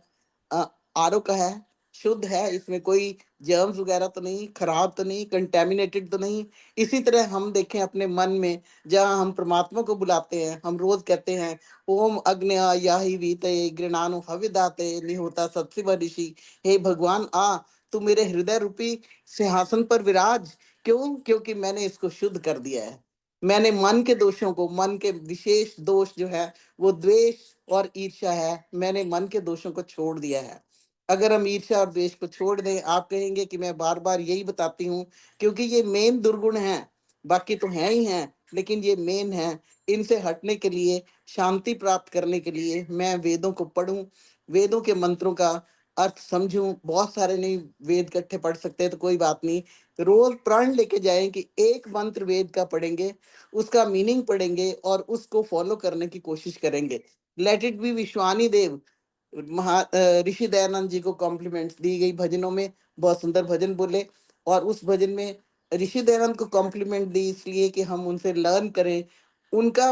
आरओ का है, शुद्ध है, इसमें कोई जर्म्स वगैरह तो नहीं, खराब तो नहीं, कंटेमिनेटेड तो नहीं। इसी तरह हम देखें अपने मन में, जहाँ हम परमात्मा को बुलाते हैं, हम रोज कहते हैं ओम अग्न्या याहि वीते गृणानु हविदाते निहोता सत्सिव ऋषि। हे भगवान आ, तू मेरे हृदय रूपी सिंहासन पर विराज। क्यों? क्योंकि मैंने इसको शुद्ध कर दिया है। मैंने मन के दोषों को, मन के विशेष दोष जो है वो द्वेष और ईर्ष्या है, मैंने मन के दोषों को छोड़ दिया है। अगर हम ईर्ष्या और द्वेष को छोड़ दें, आप कहेंगे कि मैं बार बार यही बताती हूँ, क्योंकि ये मेन दुर्गुण है, बाकी तो हैं ही हैं, लेकिन ये मेन है। इनसे हटने के लिए, शांति प्राप्त करने के लिए मैं वेदों को पढूं, वेदों के मंत्रों का अर्थ समझूं। बहुत सारे नहीं वेद इकट्ठे पढ़ सकते तो कोई बात नहीं, रोज प्रण लेके जाएं कि एक मंत्र वेद का पढ़ेंगे, उसका मीनिंग पढ़ेंगे और उसको फॉलो करने की कोशिश करेंगे। लेट इट बी विश्वानी देव, ऋषि दयानंद जी को कॉम्प्लीमेंट्स दी गई भजनों में, बहुत सुंदर भजन बोले। और उस भजन में ऋषि दयानंद को कॉम्प्लीमेंट दी इसलिए कि हम उनसे लर्न करें। उनका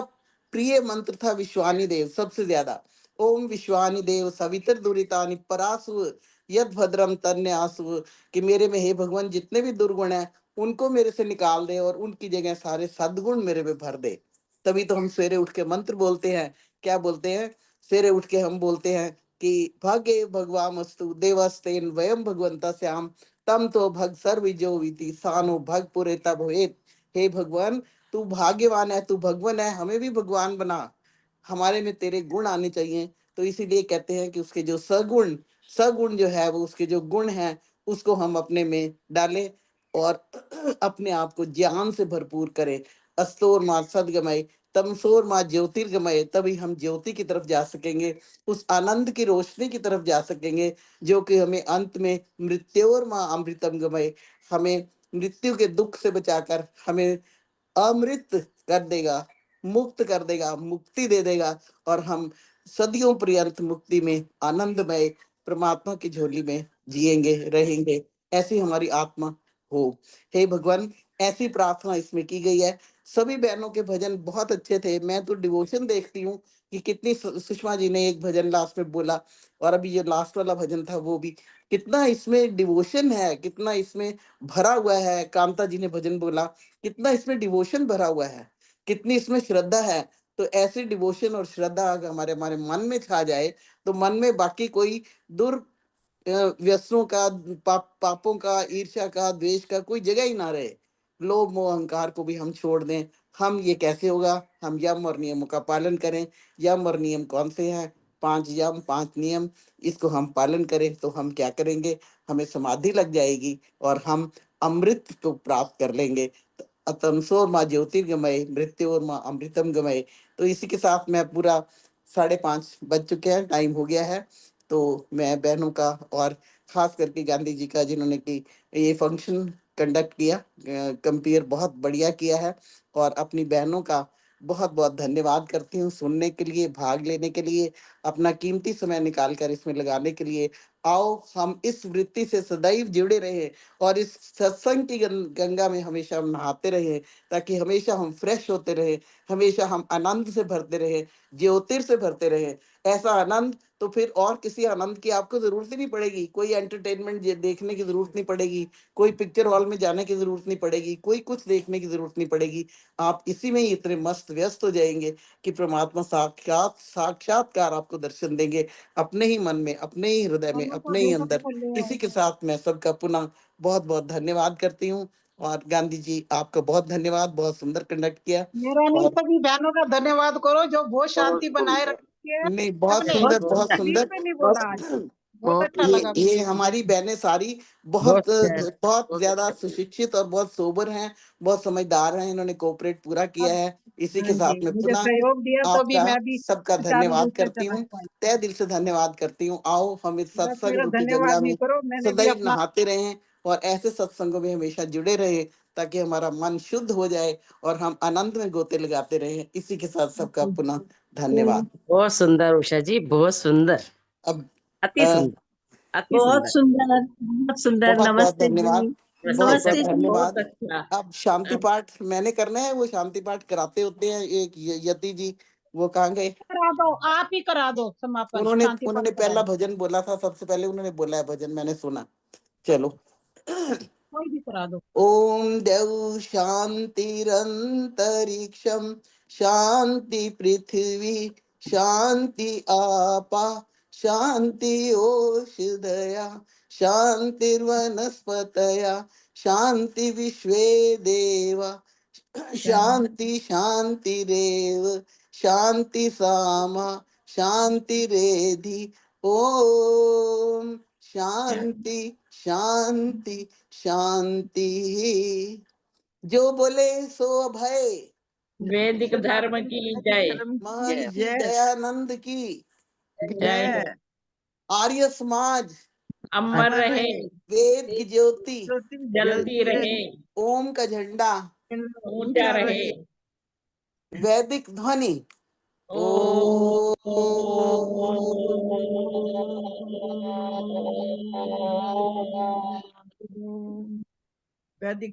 प्रिय मंत्र था विश्वानी देव सबसे ज्यादा। ओम विश्वानी देव सवितर दुरितानि परासु यद भद्रम तन्य आसु, कि मेरे में हे भगवान जितने भी दुर्गुण हैं उनको मेरे से निकाल दे और उनकी जगह सारे सद्गुण मेरे में भर दे। तभी तो हम सवेरे उठ के मंत्र बोलते हैं। क्या बोलते हैं? सवेरे उठ के हम बोलते हैं कि भाग्य भगवामस्तु देवस्तेन वयम भगवंता श्याम तम तो भग सर्विजो विति सानो भग पुरे तब होएत। हे भगवान तू भाग्यवान है, तू भगवान है, हमें भी भगवान बना, हमारे में तेरे गुण आने चाहिए। तो इसीलिए कहते हैं कि उसके जो सगुण जो है वो उसके जो गुण हैं उसको हम अपने में डालें और अपने आप को ज्ञान से भरपूर करें। अस्तोर माँ सदगमय तमसोर माँ ज्योतिर्गमय, तभी हम ज्योति की तरफ जा सकेंगे, उस आनंद की रोशनी की तरफ जा सकेंगे जो कि हमें अंत में मृत्योर माँ अमृतम गमय, हमें मृत्यु के दुख से बचाकर हमें अमृत कर देगा, मुक्त कर देगा, मुक्ति दे देगा और हम सदियों पर्यंत मुक्ति में आनंदमय परमात्मा की झोली में जिएंगे रहेंगे। ऐसी हमारी आत्मा हो। हे भगवान, ऐसी प्रार्थना इसमें की गई है। सभी बहनों के भजन बहुत अच्छे थे। मैं तो डिवोशन देखती हूँ कि कितनी सुषमा जी ने एक भजन लास्ट में बोला और अभी ये लास्ट वाला भजन था वो भी कितना इसमें डिवोशन है, कितना इसमें भरा हुआ है। कांता जी ने भजन बोला, कितना इसमें डिवोशन भरा हुआ है, कितनी इसमें श्रद्धा है। तो ऐसी डिवोशन और श्रद्धा अगर हमारे हमारे मन में छा जाए तो मन में बाकी कोई दुर व्यसनों का, पापों का, ईर्ष्या का, द्वेष का कोई जगह ही ना रहे। लोभ मोह अहंकार को भी हम छोड़ दें। हम ये कैसे होगा? हम यम और नियमों का पालन करें। यम और नियम कौन से हैं? 5 यम 5 नियम, इसको हम पालन करें तो हम क्या करेंगे? हमें समाधि लग जाएगी और हम अमृत को प्राप्त कर लेंगे। तमसोर माँ ज्योतिर्गमय मृत्योर माँ अमृतम गमय। तो इसी के साथ मैं पूरा 5:30 बज चुके हैं, टाइम हो गया है। तो मैं बहनों का और खास करके गांधी जी का जिन्होंने की ये फंक्शन कंडक्ट किया, कंपेयर बहुत बढ़िया किया है, और अपनी बहनों का बहुत बहुत धन्यवाद करती हूँ सुनने के लिए, भाग लेने के लिए, अपना कीमती समय निकाल कर इसमें लगाने के लिए। आओ हम इस वृत्ति से सदैव जुड़े रहे और इस सत्संग की गंगा में हमेशा हम नहाते रहे, ताकि हमेशा हम फ्रेश होते रहे, हमेशा हम आनंद से भरते रहे, ज्योतिर से भरते रहे। ऐसा आनंद तो फिर और किसी आनंद की आपको जरूरत ही नहीं पड़ेगी। कोई एंटरटेनमेंट देखने की जरूरत नहीं पड़ेगी, कोई पिक्चर हॉल में जाने की जरूरत नहीं पड़ेगी, कोई कुछ देखने की जरूरत नहीं पड़ेगी। आप इसी में ही इतने मस्त व्यस्त हो जाएंगे कि परमात्मा साक्षात्कार आपको दर्शन देंगे अपने ही मन में, अपने ही हृदय में, अपने ही अंदर। इसी के साथ मैं सबका पुनः बहुत बहुत धन्यवाद करती हूँ। और गांधी जी आपका बहुत धन्यवाद, बहुत सुंदर कंडक्ट किया। मेरा नहीं, और सभी बहनों का धन्यवाद करो जो बहुत शांति बनाए रखी है नहीं, बहुत सबने। सुंदर, बहुत किसी बीच सुंदर। में नहीं बोला आज, बहुत अच्छा लगा ये मुझे। हमारी बहनें सारी बहुत बहुत ज्यादा सुशिक्षित और बहुत सोबर हैं, बहुत समझदार हैं। इन्होंने कोऑपरेट पूरा किया अब है। इसी के हाँ जी, साथ मैं मुझे पुनः सहयोग दिया तो भी आपका मैं भी सबका सुचारू धन्यवाद रूप से करती चला हूँ, पाई। तहे दिल से धन्यवाद करती हूँ। आओ हम इस बस सत्संग मेरा रूपी धन्यवाद गंगा नहीं में करो, मैंने भी सदैव अपना नहाते रहें और ऐसे सत्संगों में हमेशा जुड़े रहे, ताकि हमारा मन शुद्ध हो जाए और हम आनंद में गोते लगाते रहें। इसी के साथ सबका पुनः धन्यवाद। बहुत सुंदर उषा जी, बहुत सुंदर, अब अति सुंदर, अति बहुत सुंदर। सुंदर, बहुत सुंदर। बहुत बहुत नमस्ते धन्यवाद, जी, बहुत बहुत नमस्ते जी। बहुत धन्यवाद। अच्छा। अब शांति पाठ मैंने करना है, वो शांति पाठ कराते होते हैं एक यति जी, वो कहाँ गए? करा दो, आप ही करा दो समापन, उन्होंने शांति पाठ उन्होंने करा पहला दो, भजन बोला था, सबसे पहले उन्होंने बोला है भजन, मैंने सुना। चलो। कोई भी करा दो। ओम देव शांतिरंतरिक्षम शांति पृथ्वी शांति आपा शांति ओषधया शांतिर्वनस्पतया शांति विश्वे देवा शांति शांतिरेव शांति सामा शांतिरेधि। ओम शांति शांति शांति। जो बोले सो अभय। वैदिक धर्म की जय। महर्षि दयानंद की जय हो। आर्य समाज अमर रहे, वेद की ज्योति जलती रहे, ओम का झंडा ऊंचा रहे, वैदिक ध्वनि वैदिक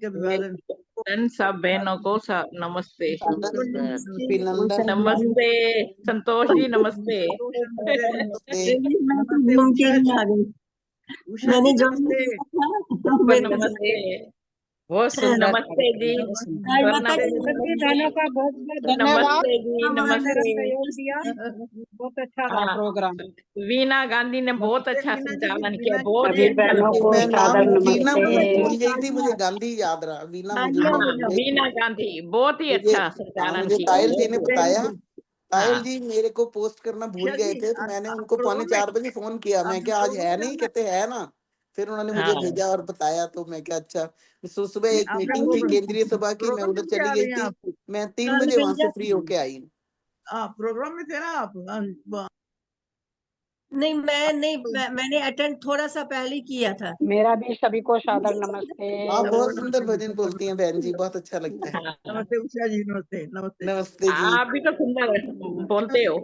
अभिवादन। सब बहनों को नमस्ते। अभिनंदन। नमस्ते संतोष जी, नमस्ते। नमस्ते उषा जी। उषा जी नमस्ते। नमस्ते, बहुत सुंदर। नमस्ते जी, स्वर्णा देवी सभी नमस्ते। बहनों का बहुत बहुत धन्यवाद, नमस्ते जी, उन्होंने मेरा नमस्ते। सहयोग दिया, बहुत अच्छा रहा हाँ, प्रोग्राम। वीना गांधी ने बहुत अच्छा संचालन किया, बहुत ही सभी अच्छा बहनों लगा। को मैं नाम सादर वीना भूल नमस्ते। गई थी, मुझे गांधी याद रहा। वीना मुझे हाँ, भूल गई। वीना गांधी बहुत ही मुझे अच्छा संचालन मुझे किया, तायल जी बहुत ने ही बताया। अच्छा। तायल हाँ, जी मेरे को पोस्ट करना भूल उषा गए जी थे, तो मैंने उनको पौने 4 बजे फोन किया। मैं क्या आज है नहीं, कहते है ना। फिर उन्होंने मुझे हाँ, भेजा और बताया, तो मैं क्या अच्छा। सुबह एक आप मीटिंग थी केंद्रीय सभा की, मैं उधर प्रोग्राम में चली आ गई रही हैं थी। आप? मैं 3 बजे वहां से फ्री होके आई। प्रोग्राम में थे ना आप? नहीं, मैंने अटेंड थोड़ा सा पहले किया था। मेरा भी सभी को सादर नमस्ते। आप बहुत सुंदर भजन बोलती हैं बहन जी, बहुत अच्छा लगता है। हाँ। नमस्ते उषा जी, नमस्ते नमस्ते। नमस्ते जी। आप भी तो सुंदर बोलते हो,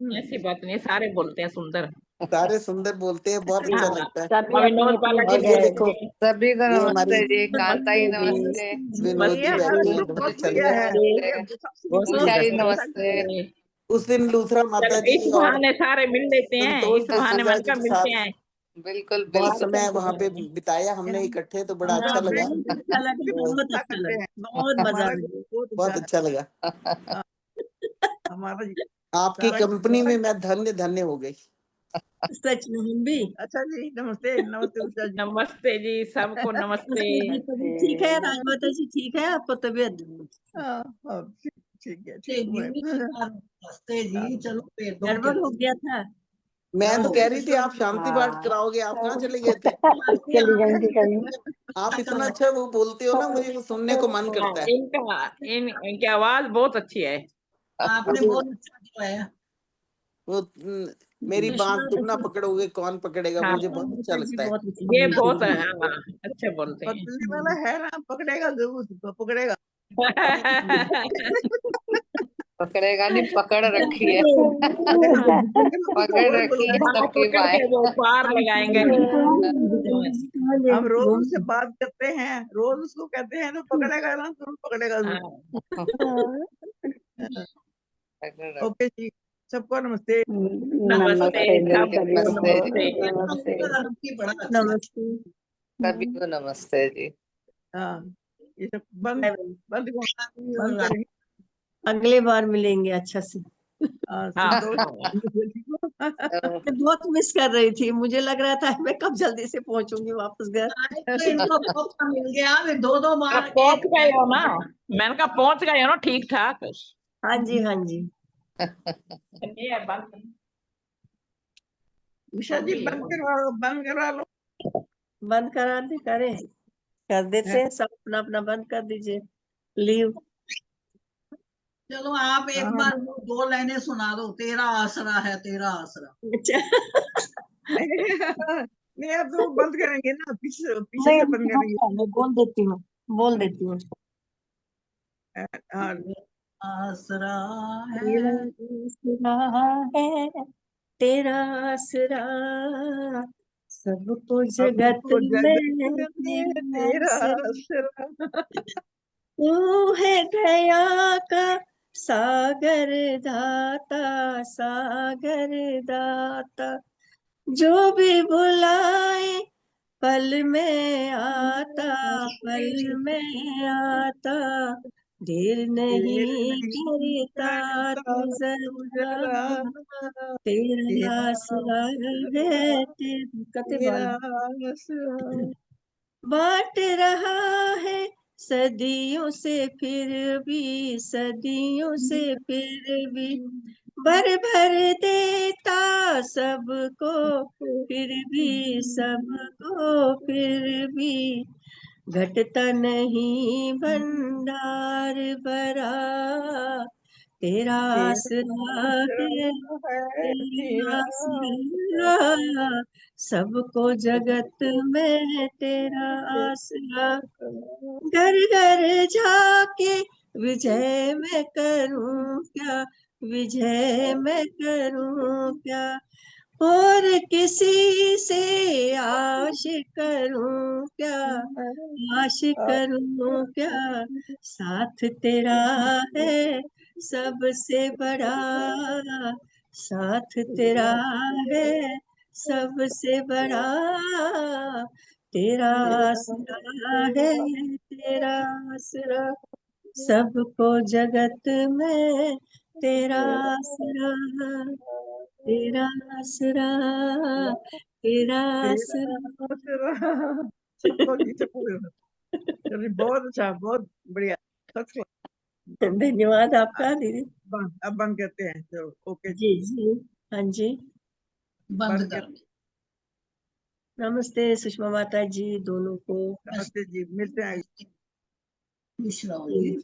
ऐसी बात नहीं, सारे बोलते हैं सुंदर। सारे सुंदर बोलते हैं, बहुत अच्छा हाँ, लगता है। सभी अपनी विनोद अपनी बाला जी और ये जगह। देखो, सभी को ये हमारी नमस्ते जी, कांता जी नमस्ते जी, नमस्ते। विनोद ये जी हमारा बैठे हैं, ग्रुप बहुत बहुत अच्छा बढ़िया लगता है। है, नमस्ते, ये सबसे बहुत मिलती उषा सुंदर, जी है, अच्छा नमस्ते। लगता है। नमस्ते। उस दिन लूथरा चलो माता जी इस और बहाने सारे मिल लेते हैं, संतोष इस बहाने जसूजा मन जी का के मिलते साथ हैं। बिल्कुल बहुत बिल्कुल। समय वहां पे बिताया हमने इकट्ठे, तो बड़ा अच्छा लगा। बहुत अच्छा लगा, तो बहुत अच्छा करते लगा, हैं, बहुत मजा हमारा आया। ग्रुप बहुत बहुत अच्छा अच्छा लगा। है। हमारा आपकी सारा कंपनी में मैं धन्य धन्य हो गई। सच में हम भी। अच्छा जी, नमस्ते नमस्ते उषा जी। नमस्ते जी, सबको नमस्ते। जी, तबीयत ठीक है राजमाता जी? ठीक है आपको तबीयत? हाँ, ठीक है, नमस्ते ठीक जी, है। नमस्ते जी, चलो वेदों के गड़बड़ हो गया था। मैं तो कह रही थी आप हाँ, शांति पाठ कराओगे, आप कहाँ चले गए थे? चली गई थी कहीं। आप इतना अच्छा वो बोलते हो ना, मुझे वो सुनने को मन हाँ, करता है। इनकी आवाज बहुत अच्छी है। आपने मुझे बहुत अच्छा किया। वो मेरी बात तुम ना विश्वास पकड़ोगे कौन पकड़ेगा, हाँ, मुझे बहुत अच्छा जी लगता है। बहुत अच्छी ये बोलती बहुत है। हाँ, अच्छे बोलते हैं। पकड़ने वाला है ना, पकड़ेगा जरूर, पकड़ेगा। पकड़ेगा नहीं, पकड़ रखी है। अरे हाँ, पकड़ रोज रखी है बुलाएंगे, हाँ, सबकी पकड़ बाहें। के वो पार लगाएंगे। हम रोज उससे बात करते हैं, रोज उसको कहते हैं, तो पकड़ेगा ना, जरूर पकड़ेगा जरूर। पकड़ रखी। ओके जी, सबको नमस्ते। नमस्ते, नमस्ते जी, सभी सबको को नमस्ते जी, नमस्ते। नमस्ते। बड़ा अच्छा नमस्ते। सभी को नमस्ते जी। हाँ, ये सब बंद बंद बंद लगा। करेंगे। अगले बार मिलेंगे अच्छा से। हाँ, हाँ, संतोष। मैं बहुत मिस कर रही थी, मुझे लग रहा था मैं कब जल्दी से पहुंचूंगी वापस घर। तो इनको मौका मिल गया, वे दो बार पहुंच गए हो ना, मैंने कहा पहुंच गए हो ना ठीक ठाक। हाँ जी, हाँ जी। ये है बात। उषा जी बंद करवा लो, बंद करवा लो। बंद करा दे, करें कर देते हैं, सब अपना अपना बंद कर दीजिए। लीव। चलो आप एक हाँ, बार वो 2 लाइनें सुना दो, तेरा आसरा है तेरा आसरा। नहीं, अब तो बंद करेंगे ना, पीछे पीछे नहीं, से बंद करेंगे। मैं बोल देती हूँ। हाँ, आसरा तेरा है आसरा है, तेरा आसरा, सबको जगत सबको में जगत में तेरा तेरा आसरा। आसरा। तू है दया का सागर दाता, सागर दाता, जो भी बुलाए पल में आता, पल में आता, देर नहीं करता तू जरा, तेरा आसरा है कते तेरा बाल आसरा। बांट रहा है सदियों से, फिर भी सदियों से फिर भी भर भर देता सबको, फिर भी सबको, फिर भी घटता नहीं भंडार भरा, तेरा आसरा है, है तेरा तेरा आसरा, सबको जगत में तेरा आसरा, घर घर जाके विजय मैं करूं क्या, विजय मैं करूं क्या, और किसी से आश करूं क्या, आश करूं क्या, साथ तेरा है सबसे बड़ा, साथ तेरा है सबसे बड़ा, तेरा आसरा है, तेरा आसरा, सबको जगत में तेरा आसरा, तेरा आसरा, तेरा आसरा। चलिए बहुत अच्छा, बहुत बढ़िया, फर्स्ट क्लास। धन्यवाद आपका दीदी। अब बंद करते हैं, चलो ओके जी जी, हाँ जी, बंद कर। नमस्ते सुषमा माता जी दोनों को। नमस्ते जी, मिलते हैं। विश्राम जी।